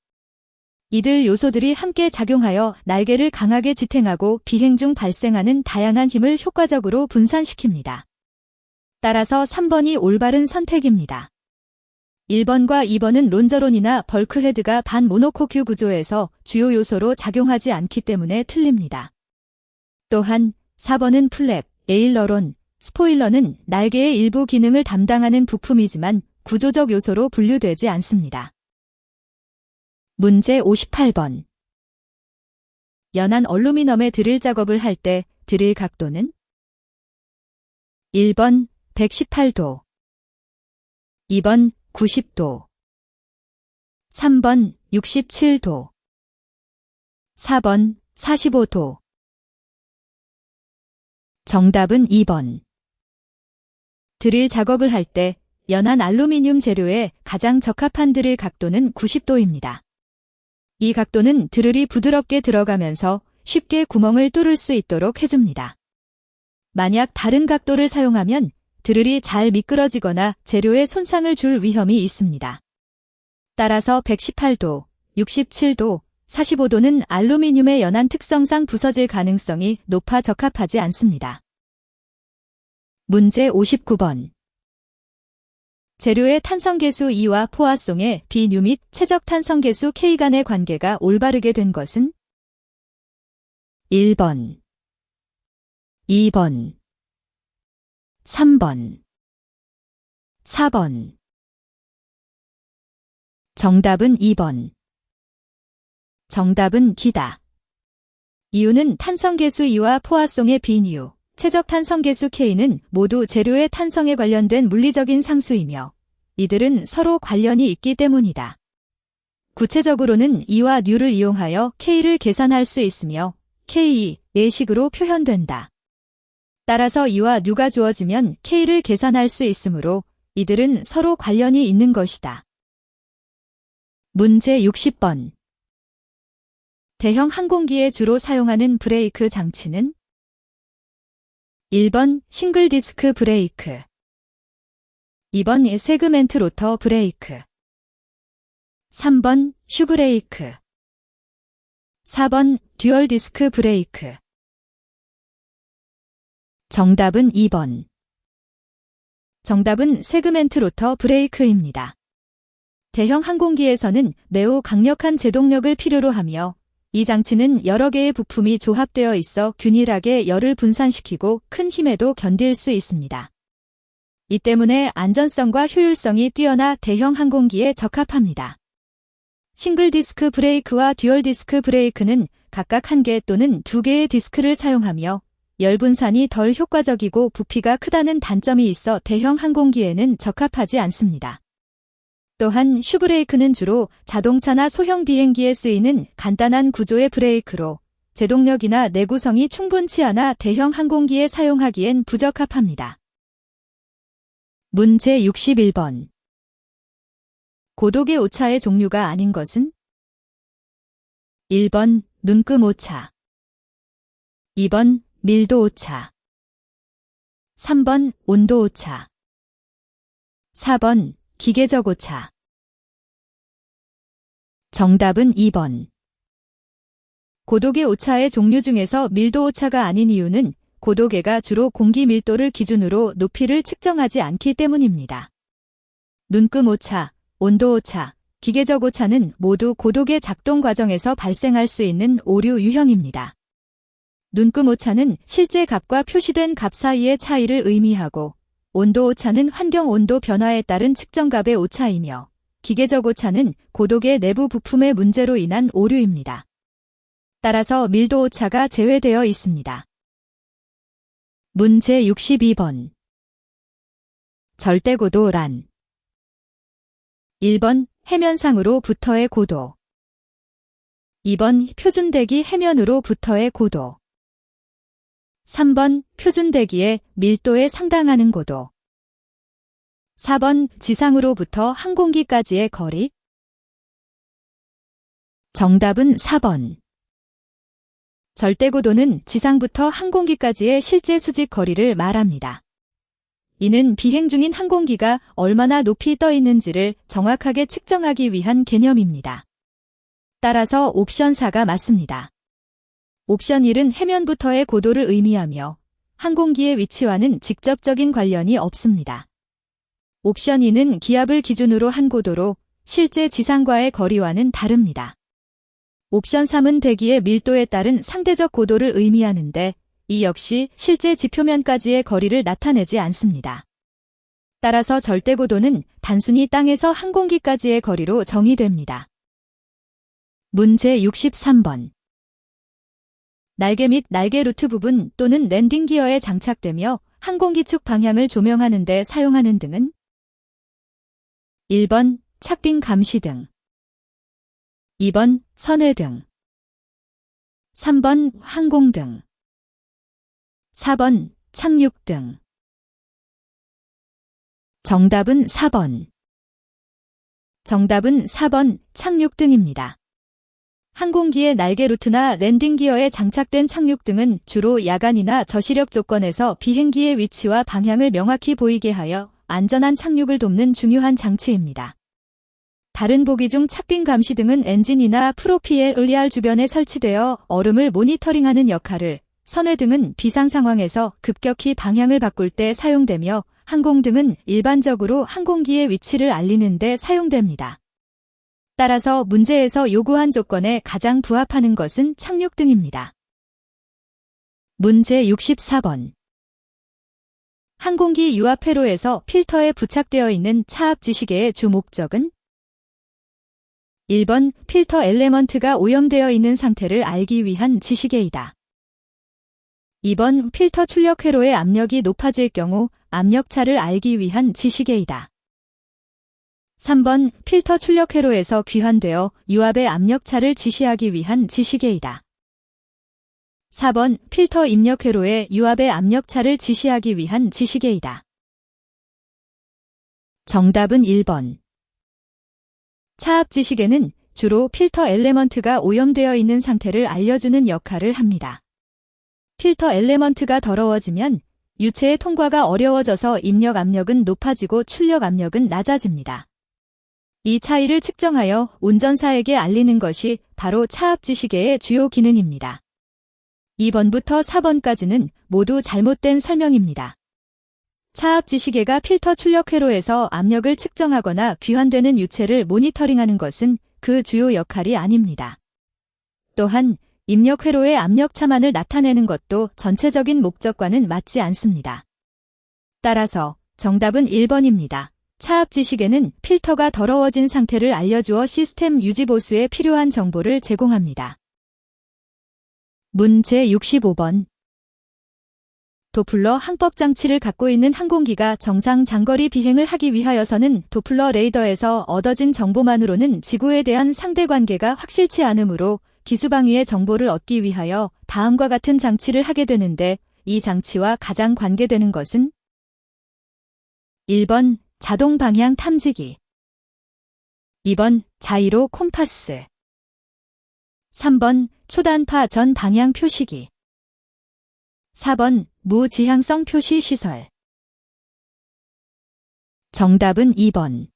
이들 요소들이 함께 작용하여 날개를 강하게 지탱하고 비행 중 발생하는 다양한 힘을 효과적으로 분산시킵니다. 따라서 3번이 올바른 선택입니다. 1번과 2번은 론저론이나 벌크헤드가 반모노코큐 구조에서 주요 요소로 작용하지 않기 때문에 틀립니다. 또한 4번은 플랩, 에일러론, 스포일러는 날개의 일부 기능을 담당하는 부품이지만 구조적 요소로 분류되지 않습니다. 문제 58번. 연한 얼루미늄의 드릴 작업을 할 때 드릴 각도는 1번 118도, 2번 90도, 3번 67도, 4번 45도. 정답은 2번. 드릴 작업을 할 때 연한 알루미늄 재료에 가장 적합한 드릴 각도는 90도입니다. 이 각도는 드릴이 부드럽게 들어가면서 쉽게 구멍을 뚫을 수 있도록 해줍니다. 만약 다른 각도를 사용하면 드릴이 잘 미끄러지거나 재료에 손상을 줄 위험이 있습니다. 따라서 118도, 67도, 45도는 알루미늄의 연한 특성상 부서질 가능성이 높아 적합하지 않습니다. 문제 59번. 재료의 탄성계수 E와 포화송의 비뉴 및 최적 탄성계수 K 간의 관계가 올바르게 된 것은 1번, 2번, 3번, 4번. 정답은 2번. 정답은 기다. 이유는 탄성계수 E와 포화송의 비뉴, 최적 탄성계수 K는 모두 재료의 탄성에 관련된 물리적인 상수이며 이들은 서로 관련이 있기 때문이다. 구체적으로는 E와 뉴를 이용하여 K를 계산할 수 있으며 K, 예식으로 표현된다. 따라서 E와 뉴가 주어지면 K를 계산할 수 있으므로 이들은 서로 관련이 있는 것이다. 문제 60번. 대형 항공기에 주로 사용하는 브레이크 장치는 1번 싱글 디스크 브레이크, 2번 세그멘트 로터 브레이크, 3번 슈브레이크, 4번 듀얼 디스크 브레이크. 정답은 2번. 정답은 세그멘트 로터 브레이크입니다. 대형 항공기에서는 매우 강력한 제동력을 필요로 하며 이 장치는 여러 개의 부품이 조합되어 있어 균일하게 열을 분산시키고 큰 힘에도 견딜 수 있습니다. 이 때문에 안전성과 효율성이 뛰어나 대형 항공기에 적합합니다. 싱글 디스크 브레이크와 듀얼 디스크 브레이크는 각각 한 개 또는 두 개의 디스크를 사용하며 열 분산이 덜 효과적이고 부피가 크다는 단점이 있어 대형 항공기에는 적합하지 않습니다. 또한 슈브레이크는 주로 자동차나 소형 비행기에 쓰이는 간단한 구조의 브레이크로 제동력이나 내구성이 충분치 않아 대형 항공기에 사용하기엔 부적합합니다. 문제 61번. 고독의 오차의 종류가 아닌 것은 1번 눈금 오차, 2번 밀도 오차, 3번 온도 오차, 4번 기계적 오차. 정답은 2번. 고독의 오차의 종류 중에서 밀도 오차가 아닌 이유는 고독에가 주로 공기 밀도를 기준으로 높이를 측정하지 않기 때문입니다. 눈금 오차, 온도 오차, 기계적 오차는 모두 고독의 작동 과정에서 발생할 수 있는 오류 유형입니다. 눈금 오차는 실제 값과 표시된 값 사이의 차이를 의미하고 온도 오차는 환경 온도 변화에 따른 측정값의 오차이며 기계적 오차는 고독의 내부 부품의 문제로 인한 오류입니다. 따라서 밀도 오차가 제외되어 있습니다. 문제 62번. 절대고도란 1번 해면상으로부터의 고도, 2번 표준대기 해면으로부터의 고도, 3번 표준대기의 밀도에 상당하는 고도, 4번 지상으로부터 항공기까지의 거리. 정답은 4번. 절대고도는 지상부터 항공기까지의 실제 수직 거리를 말합니다. 이는 비행 중인 항공기가 얼마나 높이 떠 있는지를 정확하게 측정하기 위한 개념입니다. 따라서 옵션 4가 맞습니다. 옵션 1은 해면부터의 고도를 의미하며 항공기의 위치와는 직접적인 관련이 없습니다. 옵션 2는 기압을 기준으로 한 고도로 실제 지상과의 거리와는 다릅니다. 옵션 3은 대기의 밀도에 따른 상대적 고도를 의미하는데 이 역시 실제 지표면까지의 거리를 나타내지 않습니다. 따라서 절대고도는 단순히 땅에서 항공기까지의 거리로 정의됩니다. 문제 63번. 날개 및 날개 루트 부분 또는 랜딩 기어에 장착되며 항공기 축 방향을 조명하는 데 사용하는 등은 1번 착빙 감시등, 2번 선회등, 3번 항공등, 4번 착륙등. 정답은 4번. 정답은 4번 착륙등입니다. 항공기의 날개 루트나 랜딩 기어에 장착된 착륙등은 주로 야간이나 저시력 조건에서 비행기의 위치와 방향을 명확히 보이게 하여 안전한 착륙을 돕는 중요한 장치입니다. 다른 보기 중 착빙 감시등은 엔진이나 프로피엘 의리알 주변에 설치되어 얼음을 모니터링하는 역할을, 선회등은 비상 상황에서 급격히 방향을 바꿀 때 사용되며 항공등은 일반적으로 항공기의 위치를 알리는 데 사용됩니다. 따라서 문제에서 요구한 조건에 가장 부합하는 것은 착륙등입니다. 문제 64번. 항공기 유압 회로에서 필터에 부착되어 있는 차압 지시계의 주 목적은 1번 필터 엘레먼트가 오염되어 있는 상태를 알기 위한 지시계이다. 2번 필터 출력 회로의 압력이 높아질 경우 압력차를 알기 위한 지시계이다. 3번 필터 출력 회로에서 귀환되어 유압의 압력차를 지시하기 위한 지시계이다. 4번 필터 입력 회로의 유압의 압력차를 지시하기 위한 지시계이다. 정답은 1번. 차압 지시계는 주로 필터 엘레먼트가 오염되어 있는 상태를 알려주는 역할을 합니다. 필터 엘레먼트가 더러워지면 유체의 통과가 어려워져서 입력 압력은 높아지고 출력 압력은 낮아집니다. 이 차이를 측정하여 운전사에게 알리는 것이 바로 차압 지시계의 주요 기능입니다. 2번부터 4번까지는 모두 잘못된 설명입니다. 차압 지시계가 필터 출력 회로에서 압력을 측정하거나 귀환되는 유체를 모니터링하는 것은 그 주요 역할이 아닙니다. 또한 입력 회로의 압력차만을 나타내는 것도 전체적인 목적과는 맞지 않습니다. 따라서 정답은 1번입니다. 차압 지시계는 필터가 더러워진 상태를 알려주어 시스템 유지 보수에 필요한 정보를 제공합니다. 문제 65번. 도플러 항법 장치를 갖고 있는 항공기가 정상 장거리 비행을 하기 위하여서는 도플러 레이더에서 얻어진 정보만으로는 지구에 대한 상대관계가 확실치 않으므로 기수방위의 정보를 얻기 위하여 다음과 같은 장치를 하게 되는데 이 장치와 가장 관계되는 것은 1번 자동 방향 탐지기, 2번 자이로 콤파스, 3번 초단파 전 방향 표시기, 4번 무지향성 표시 시설. 정답은 2번.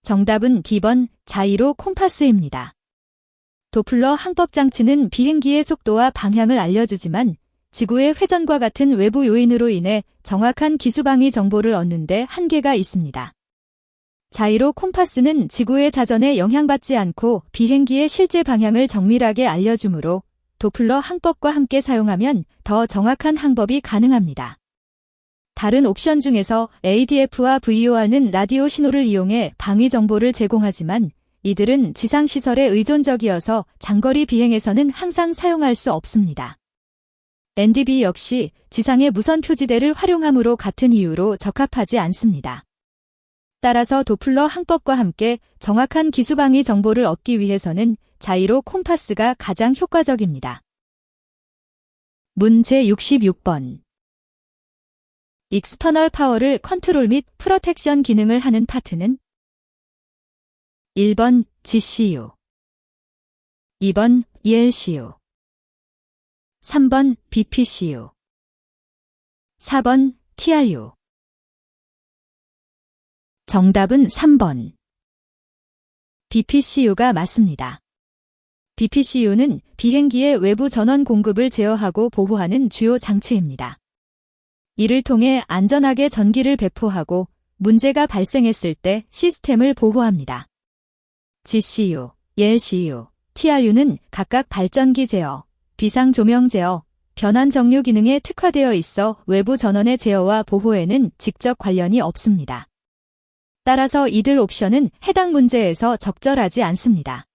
정답은 D번 자이로 콤파스입니다. 도플러 항법 장치는 비행기의 속도와 방향을 알려주지만 지구의 회전과 같은 외부 요인으로 인해 정확한 기수방위 정보를 얻는데 한계가 있습니다. 자이로 콤파스는 지구의 자전에 영향받지 않고 비행기의 실제 방향을 정밀하게 알려주므로 도플러 항법과 함께 사용하면 더 정확한 항법이 가능합니다. 다른 옵션 중에서 ADF와 VOR는 라디오 신호를 이용해 방위 정보를 제공하지만 이들은 지상시설에 의존적이어서 장거리 비행에서는 항상 사용할 수 없습니다. NDB 역시 지상의 무선 표지대를 활용함으로 같은 이유로 적합하지 않습니다. 따라서 도플러 항법과 함께 정확한 기수방위 정보를 얻기 위해서는 자이로 콤파스가 가장 효과적입니다. 문제 66번. 익스터널 파워를 컨트롤 및 프로텍션 기능을 하는 파트는 1번 GCU, 2번 ELCU, 3번 BPCU, 4번 TRU. 정답은 3번. BPCU가 맞습니다. BPCU는 비행기의 외부 전원 공급을 제어하고 보호하는 주요 장치입니다. 이를 통해 안전하게 전기를 배포하고 문제가 발생했을 때 시스템을 보호합니다. GCU, ELCU, TRU는 각각 발전기 제어, 비상 조명 제어, 변환 정류 기능에 특화되어 있어 외부 전원의 제어와 보호에는 직접 관련이 없습니다. 따라서 이들 옵션은 해당 문제에서 적절하지 않습니다.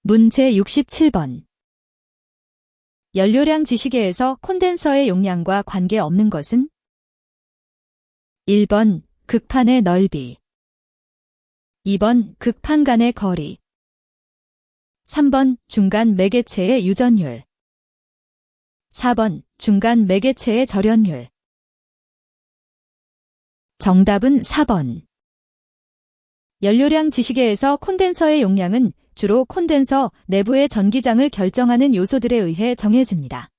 문제 67번. 연료량 지시계에서 콘덴서의 용량과 관계없는 것은? 1번 극판의 넓이, 2번 극판 간의 거리, 3번 중간 매개체의 유전율, 4번 중간 매개체의 절연율. 정답은 4번. 연료량 지시계에서 콘덴서의 용량은 주로 콘덴서 내부의 전기장을 결정하는 요소들에 의해 정해집니다.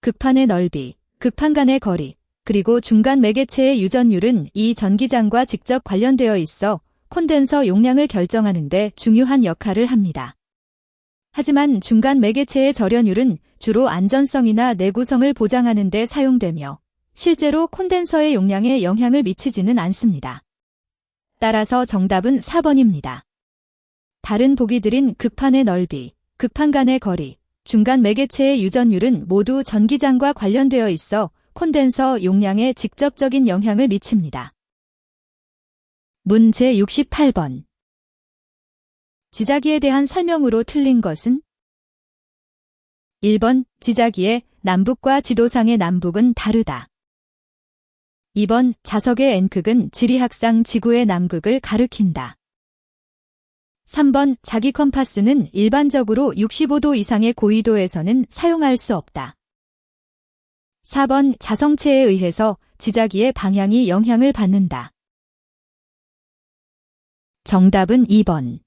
극판의 넓이, 극판 간의 거리, 그리고 중간 매개체의 유전율은 이 전기장과 직접 관련되어 있어 콘덴서 용량을 결정하는 데 중요한 역할을 합니다. 하지만 중간 매개체의 절연율은 주로 안전성이나 내구성을 보장하는 데 사용되며 실제로 콘덴서의 용량에 영향을 미치지는 않습니다. 따라서 정답은 4번입니다. 다른 보기 드린 극판의 넓이, 극판 간의 거리, 중간 매개체의 유전율은 모두 전기장과 관련되어 있어 콘덴서 용량에 직접적인 영향을 미칩니다. 문제 68번. 지자기에 대한 설명으로 틀린 것은? 1번 지자기의 남북과 지도상의 남북은 다르다. 2번 자석의 N극은 지리학상 지구의 남극을 가리킨다. 3번 자기 컴파스는 일반적으로 65도 이상의 고緯도에서는 사용할 수 없다. 4번 자성체에 의해서 지자기의 방향이 영향을 받는다. 정답은 2번.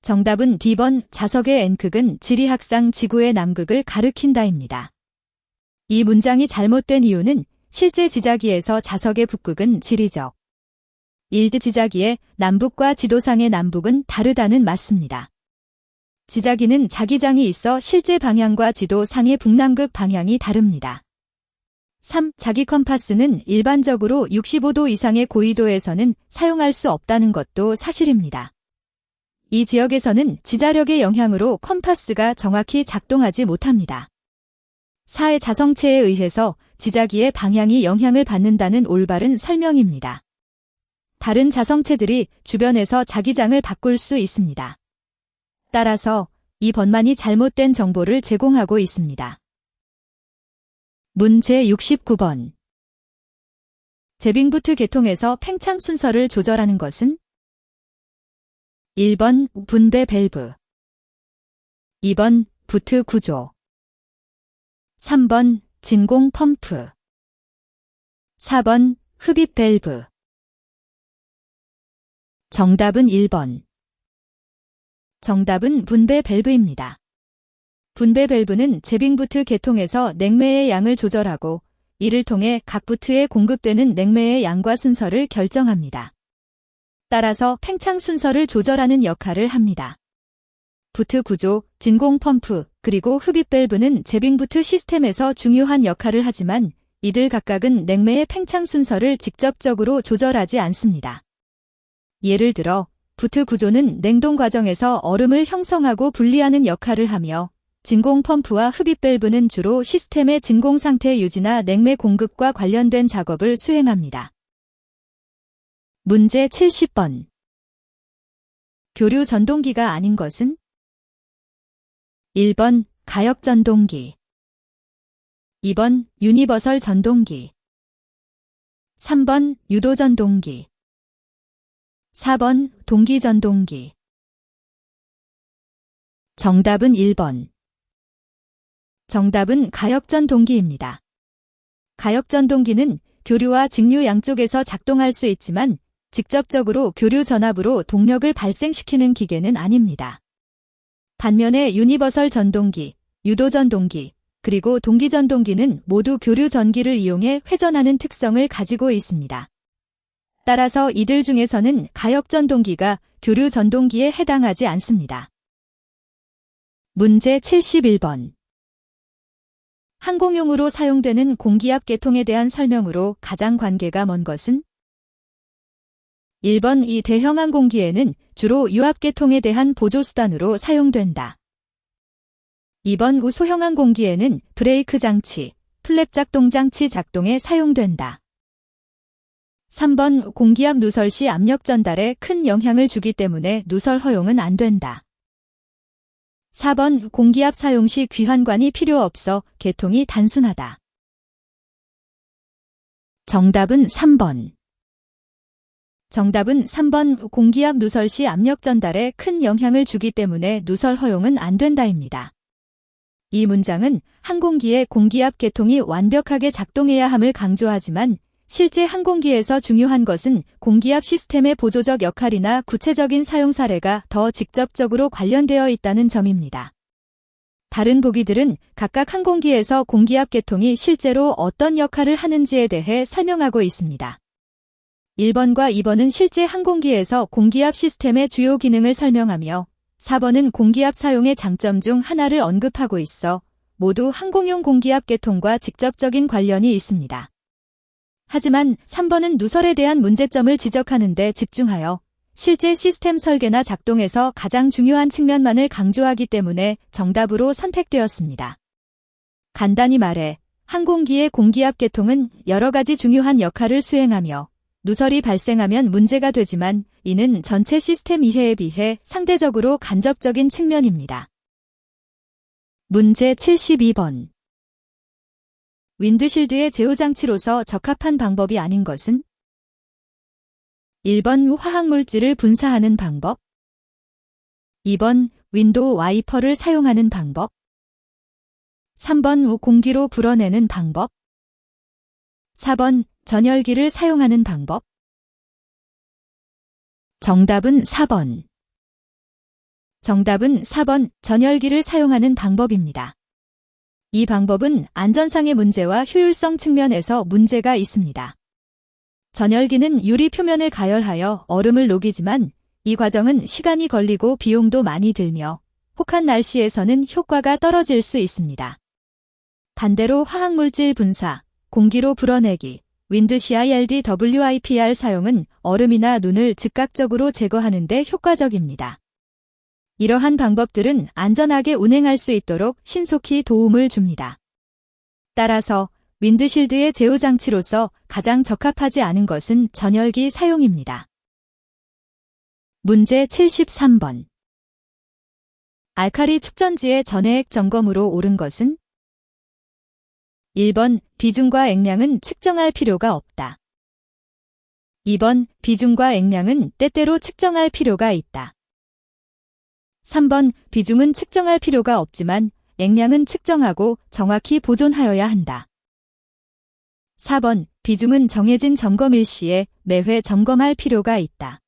정답은 D번 자석의 N극은 지리학상 지구의 남극을 가리킨다입니다. 이 문장이 잘못된 이유는 실제 지자기에서 자석의 북극은 지리적, 일드 지자기의 남북과 지도상의 남북은 다르다는 맞습니다. 지자기는 자기장이 있어 실제 방향과 지도상의 북남극 방향이 다릅니다. 3. 자기 컴파스는 일반적으로 65도 이상의 고緯도에서는 사용할 수 없다는 것도 사실입니다. 이 지역에서는 지자력의 영향으로 컴파스가 정확히 작동하지 못합니다. 4의 자성체에 의해서 지자기의 방향이 영향을 받는다는 올바른 설명입니다. 다른 자성체들이 주변에서 자기장을 바꿀 수 있습니다. 따라서 이 번만이 잘못된 정보를 제공하고 있습니다. 문제 69번. 제빙부트 계통에서 팽창 순서를 조절하는 것은? 1번 분배 밸브, 2번 부트 구조, 3번 진공 펌프, 4번 흡입 밸브. 정답은 1번. 정답은 분배 밸브입니다. 분배 밸브는 제빙부트 계통에서 냉매의 양을 조절하고 이를 통해 각 부트에 공급되는 냉매의 양과 순서를 결정합니다. 따라서 팽창 순서를 조절하는 역할을 합니다. 부트 구조, 진공 펌프, 그리고 흡입 밸브는 제빙부트 시스템에서 중요한 역할을 하지만 이들 각각은 냉매의 팽창 순서를 직접적으로 조절하지 않습니다. 예를 들어 부트 구조는 냉동 과정에서 얼음을 형성하고 분리하는 역할을 하며 진공 펌프와 흡입 밸브는 주로 시스템의 진공 상태 유지나 냉매 공급과 관련된 작업을 수행합니다. 문제 70번. 교류 전동기가 아닌 것은? 1번 가역 전동기, 2번 유니버설 전동기, 3번 유도 전동기, 4번 동기 전동기. 정답은 1번. 정답은 가역 전동기입니다. 가역 전동기는 교류와 직류 양쪽에서 작동할 수 있지만 직접적으로 교류 전압으로 동력을 발생시키는 기계는 아닙니다. 반면에 유니버설 전동기, 유도 전동기, 그리고 동기 전동기는 모두 교류 전기를 이용해 회전하는 특성을 가지고 있습니다. 따라서 이들 중에서는 가역 전동기가 교류 전동기에 해당하지 않습니다. 문제 71번. 항공용으로 사용되는 공기압 계통에 대한 설명으로 가장 관계가 먼 것은? 1번 이 대형 항공기에는 주로 유압 계통에 대한 보조수단으로 사용된다. 2번 우소형 항공기에는 브레이크 장치, 플랩 작동 장치 작동에 사용된다. 3번 공기압 누설 시 압력 전달에 큰 영향을 주기 때문에 누설 허용은 안 된다. 4번 공기압 사용 시 귀환관이 필요 없어 계통이 단순하다. 정답은 3번. 정답은 3번 공기압 누설 시 압력 전달에 큰 영향을 주기 때문에 누설 허용은 안 된다입니다. 이 문장은 항공기의 공기압 계통이 완벽하게 작동해야 함을 강조하지만 실제 항공기에서 중요한 것은 공기압 시스템의 보조적 역할이나 구체적인 사용 사례가 더 직접적으로 관련되어 있다는 점입니다. 다른 보기들은 각각 항공기에서 공기압 계통이 실제로 어떤 역할을 하는지에 대해 설명하고 있습니다. 1번과 2번은 실제 항공기에서 공기압 시스템의 주요 기능을 설명하며 4번은 공기압 사용의 장점 중 하나를 언급하고 있어 모두 항공용 공기압 계통과 직접적인 관련이 있습니다. 하지만 3번은 누설에 대한 문제점을 지적하는 데 집중하여 실제 시스템 설계나 작동에서 가장 중요한 측면만을 강조하기 때문에 정답으로 선택되었습니다. 간단히 말해 항공기의 공기압 계통은 여러 가지 중요한 역할을 수행하며 누설이 발생하면 문제가 되지만 이는 전체 시스템 이해에 비해 상대적으로 간접적인 측면입니다. 문제 72번. 윈드실드의 제어장치로서 적합한 방법이 아닌 것은? 1번 화학물질을 분사하는 방법, 2번 윈도우 와이퍼를 사용하는 방법, 3번 공기로 불어내는 방법, 4번 전열기를 사용하는 방법. 정답은 4번. 정답은 4번 전열기를 사용하는 방법입니다. 이 방법은 안전상의 문제와 효율성 측면에서 문제가 있습니다. 전열기는 유리 표면을 가열하여 얼음을 녹이지만 이 과정은 시간이 걸리고 비용도 많이 들며 혹한 날씨에서는 효과가 떨어질 수 있습니다. 반대로 화학물질 분사, 공기로 불어내기, 윈드실드 WIPR 사용은 얼음이나 눈을 즉각적으로 제거하는 데 효과적입니다. 이러한 방법들은 안전하게 운행할 수 있도록 신속히 도움을 줍니다. 따라서 윈드실드의 제어장치로서 가장 적합하지 않은 것은 전열기 사용입니다. 문제 73번. 알칼리 축전지의 전해액 점검으로 옳은 것은? 1번 비중과 액량은 측정할 필요가 없다. 2번 비중과 액량은 때때로 측정할 필요가 있다. 3번 비중은 측정할 필요가 없지만 액량은 측정하고 정확히 보존하여야 한다. 4번 비중은 정해진 점검일 시에 매회 점검할 필요가 있다.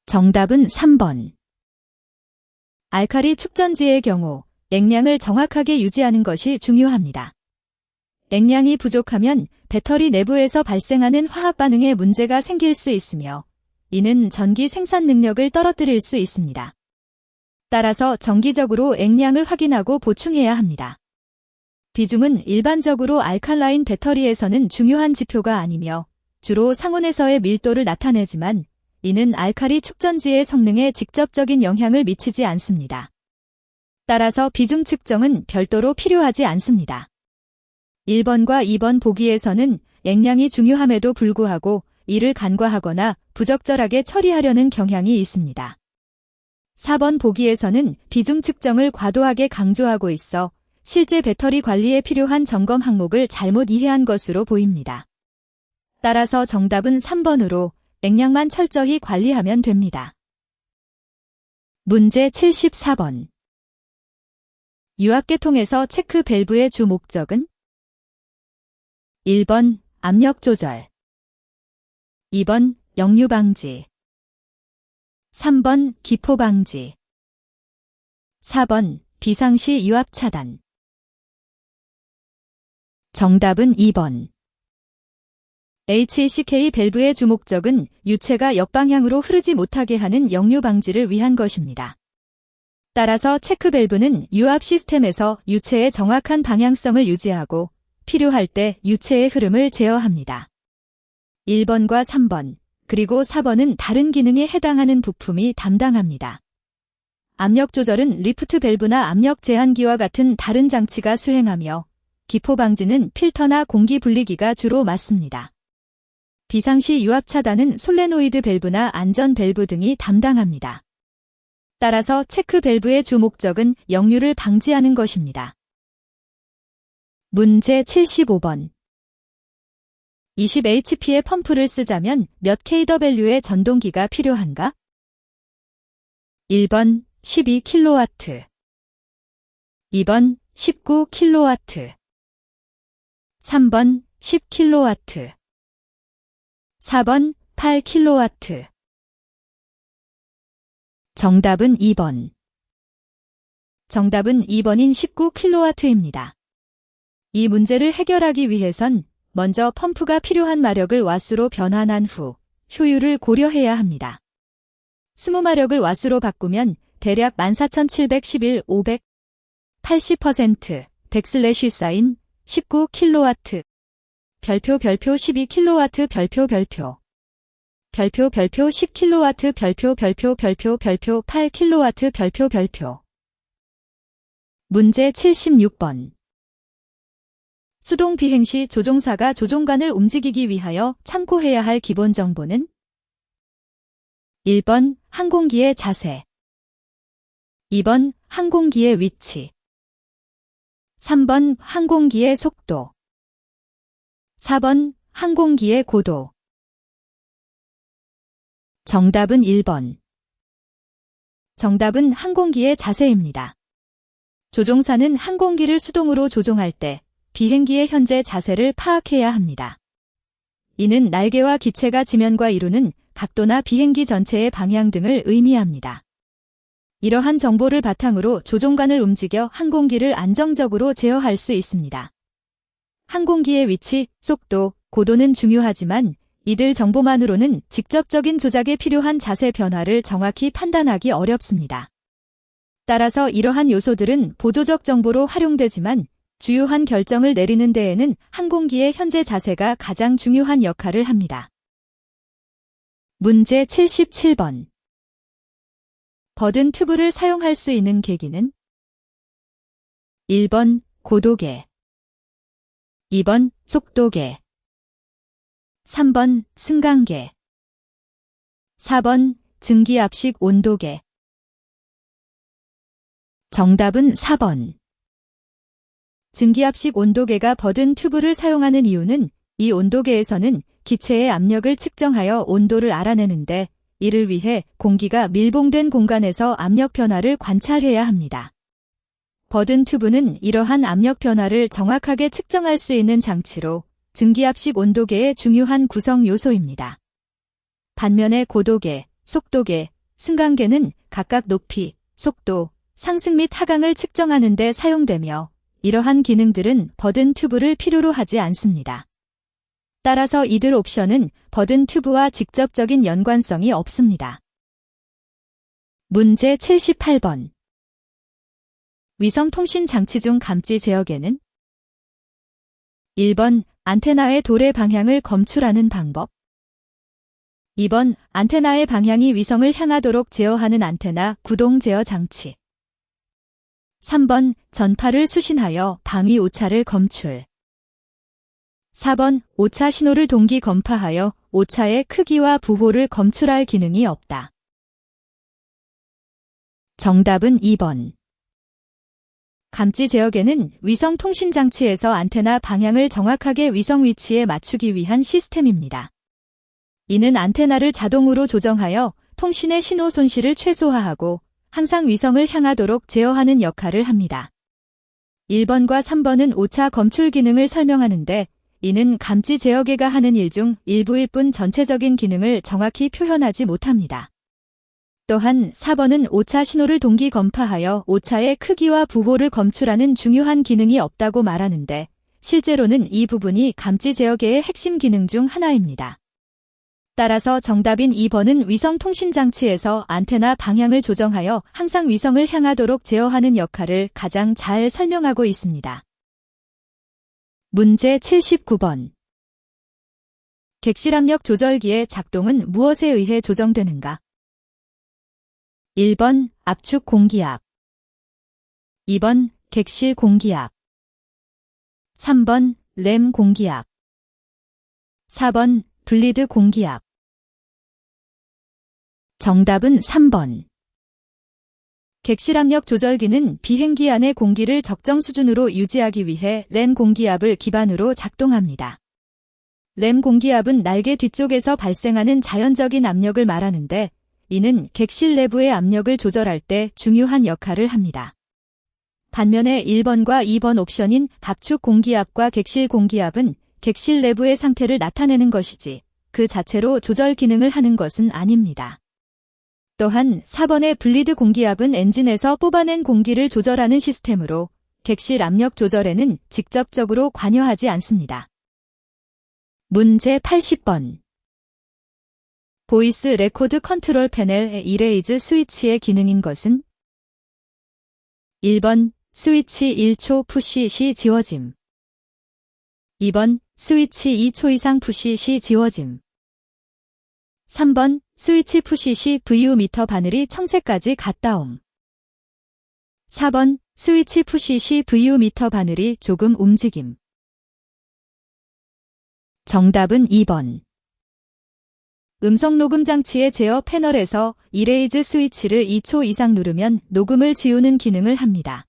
정답은 3번. 알칼리 축전지의 경우 액량을 정확하게 유지하는 것이 중요합니다. 액량이 부족하면 배터리 내부에서 발생하는 화학 반응에 문제가 생길 수 있으며 이는 전기 생산 능력을 떨어뜨릴 수 있습니다. 따라서 정기적으로 액량을 확인하고 보충해야 합니다. 비중은 일반적으로 알칼라인 배터리에서는 중요한 지표가 아니며 주로 상온에서의 밀도를 나타내지만 이는 알칼리 축전지의 성능에 직접적인 영향을 미치지 않습니다. 따라서 비중 측정은 별도로 필요하지 않습니다. 1번과 2번 보기에서는 액량이 중요함에도 불구하고 이를 간과하거나 부적절하게 처리하려는 경향이 있습니다. 4번 보기에서는 비중 측정을 과도하게 강조하고 있어 실제 배터리 관리에 필요한 점검 항목을 잘못 이해한 것으로 보입니다. 따라서 정답은 3번으로 액량만 철저히 관리하면 됩니다. 문제 74번. 유압계통에서 체크 밸브의 주 목적은? 1번 압력 조절, 2번 역류 방지, 3번 기포 방지, 4번 비상시 유압 차단. 정답은 2번. HECK 밸브의 주목적은 유체가 역방향으로 흐르지 못하게 하는 역류 방지를 위한 것입니다. 따라서 체크 밸브는 유압 시스템에서 유체의 정확한 방향성을 유지하고 필요할 때 유체의 흐름을 제어합니다. 1번과 3번, 그리고 4번은 다른 기능에 해당하는 부품이 담당합니다. 압력 조절은 리프트 밸브나 압력 제한기와 같은 다른 장치가 수행하며 기포 방지는 필터나 공기 분리기가 주로 맡습니다. 비상시 유압 차단은 솔레노이드 밸브나 안전 밸브 등이 담당합니다. 따라서 체크 밸브의 주 목적은 역류를 방지하는 것입니다. 문제 75번. 20HP의 펌프를 쓰자면 몇 kW의 전동기가 필요한가? 1번 12kW, 2번 19kW, 3번 10kW, 4번 8kW. 정답은 2번. 정답은 2번인 19kW입니다. 이 문제를 해결하기 위해선 먼저 펌프가 필요한 마력을 와트로 변환한 후 효율을 고려해야 합니다. 20마력을 와트로 바꾸면 대략 14,711, 500, 80% 백슬래시 사인 19kW. 별표 12kW 별표 10kW 별표 8kW 별표. 문제 76번. 수동 비행 시 조종사가 조종관을 움직이기 위하여 참고해야 할 기본 정보는? 1번 항공기의 자세, 2번 항공기의 위치, 3번 항공기의 속도, 4번 항공기의 고도. 정답은 1번. 정답은 항공기의 자세입니다. 조종사는 항공기를 수동으로 조종할 때 비행기의 현재 자세를 파악해야 합니다. 이는 날개와 기체가 지면과 이루는 각도나 비행기 전체의 방향 등을 의미합니다. 이러한 정보를 바탕으로 조종관을 움직여 항공기를 안정적으로 제어할 수 있습니다. 항공기의 위치, 속도, 고도는 중요하지만 이들 정보만으로는 직접적인 조작에 필요한 자세 변화를 정확히 판단하기 어렵습니다. 따라서 이러한 요소들은 보조적 정보로 활용되지만 주요한 결정을 내리는 데에는 항공기의 현재 자세가 가장 중요한 역할을 합니다. 문제 77번. 버든 튜브를 사용할 수 있는 계기는? 1번 고도계, 2번 속도계, 3번 승강계, 4번 증기압식 온도계. 정답은 4번. 증기압식 온도계가 버든 튜브를 사용하는 이유는 이 온도계에서는 기체의 압력을 측정하여 온도를 알아내는데 이를 위해 공기가 밀봉된 공간에서 압력 변화를 관찰해야 합니다. 버든 튜브는 이러한 압력 변화를 정확하게 측정할 수 있는 장치로 증기압식 온도계의 중요한 구성 요소입니다. 반면에 고도계, 속도계, 승강계는 각각 높이, 속도, 상승 및 하강을 측정하는 데 사용되며 이러한 기능들은 버든 튜브를 필요로 하지 않습니다. 따라서 이들 옵션은 버든 튜브와 직접적인 연관성이 없습니다. 문제 78번. 위성통신 장치 중 감지 제어계는? 1번 안테나의 도래 방향을 검출하는 방법, 2번 안테나의 방향이 위성을 향하도록 제어하는 안테나 구동 제어 장치, 3번 전파를 수신하여 방위 오차를 검출, 4번 오차 신호를 동기 검파하여 오차의 크기와 부호를 검출할 기능이 없다. 정답은 2번. 감지 제어계는 위성 통신 장치에서 안테나 방향을 정확하게 위성 위치에 맞추기 위한 시스템입니다. 이는 안테나를 자동으로 조정하여 통신의 신호 손실을 최소화하고 항상 위성을 향하도록 제어하는 역할을 합니다. 1번과 3번은 오차 검출 기능을 설명하는데 이는 감지 제어계가 하는 일 중 일부일 뿐 전체적인 기능을 정확히 표현하지 못합니다. 또한 4번은 오차 신호를 동기 검파하여 오차의 크기와 부호를 검출하는 중요한 기능이 없다고 말하는데 실제로는 이 부분이 감지 제어계의 핵심 기능 중 하나입니다. 따라서 정답인 2번은 위성통신장치에서 안테나 방향을 조정하여 항상 위성을 향하도록 제어하는 역할을 가장 잘 설명하고 있습니다. 문제 79번. 객실압력 조절기의 작동은 무엇에 의해 조정되는가? 1번 압축 공기압, 2번 객실 공기압, 3번 램 공기압, 4번 블리드 공기압. 정답은 3번. 객실압력 조절기는 비행기 안의 공기를 적정 수준으로 유지하기 위해 램 공기압을 기반으로 작동합니다. 램 공기압은 날개 뒤쪽에서 발생하는 자연적인 압력을 말하는데 이는 객실 내부의 압력을 조절할 때 중요한 역할을 합니다. 반면에 1번과 2번 옵션인 압축 공기압과 객실 공기압은 객실 내부의 상태를 나타내는 것이지 그 자체로 조절 기능을 하는 것은 아닙니다. 또한 4번의 블리드 공기압은 엔진에서 뽑아낸 공기를 조절하는 시스템으로 객실 압력 조절에는 직접적으로 관여하지 않습니다. 문제 80번. 보이스 레코드 컨트롤 패널의 이레이즈 스위치의 기능인 것은? 1번 스위치 1초 푸시 시 지워짐, 2번 스위치 2초 이상 푸시 시 지워짐, 3번 스위치 푸시 시 VU 미터 바늘이 청색까지 갔다옴, 4번 스위치 푸시 시 VU 미터 바늘이 조금 움직임. 정답은 2번. 음성 녹음 장치의 제어 패널에서 이레이즈 스위치를 2초 이상 누르면 녹음을 지우는 기능을 합니다.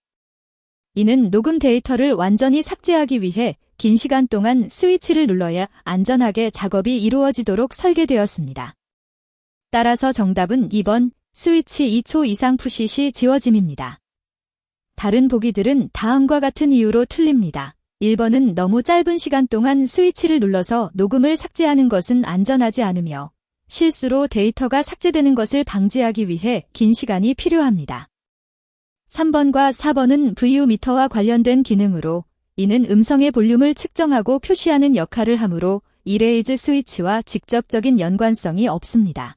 이는 녹음 데이터를 완전히 삭제하기 위해 긴 시간 동안 스위치를 눌러야 안전하게 작업이 이루어지도록 설계되었습니다. 따라서 정답은 2번 스위치 2초 이상 푸시 시 지워짐입니다. 다른 보기들은 다음과 같은 이유로 틀립니다. 1번은 너무 짧은 시간 동안 스위치를 눌러서 녹음을 삭제하는 것은 안전하지 않으며 실수로 데이터가 삭제되는 것을 방지하기 위해 긴 시간이 필요합니다. 3번과 4번은 VU 미터와 관련된 기능으로 이는 음성의 볼륨을 측정하고 표시하는 역할을 하므로 이레이즈 스위치와 직접적인 연관성이 없습니다.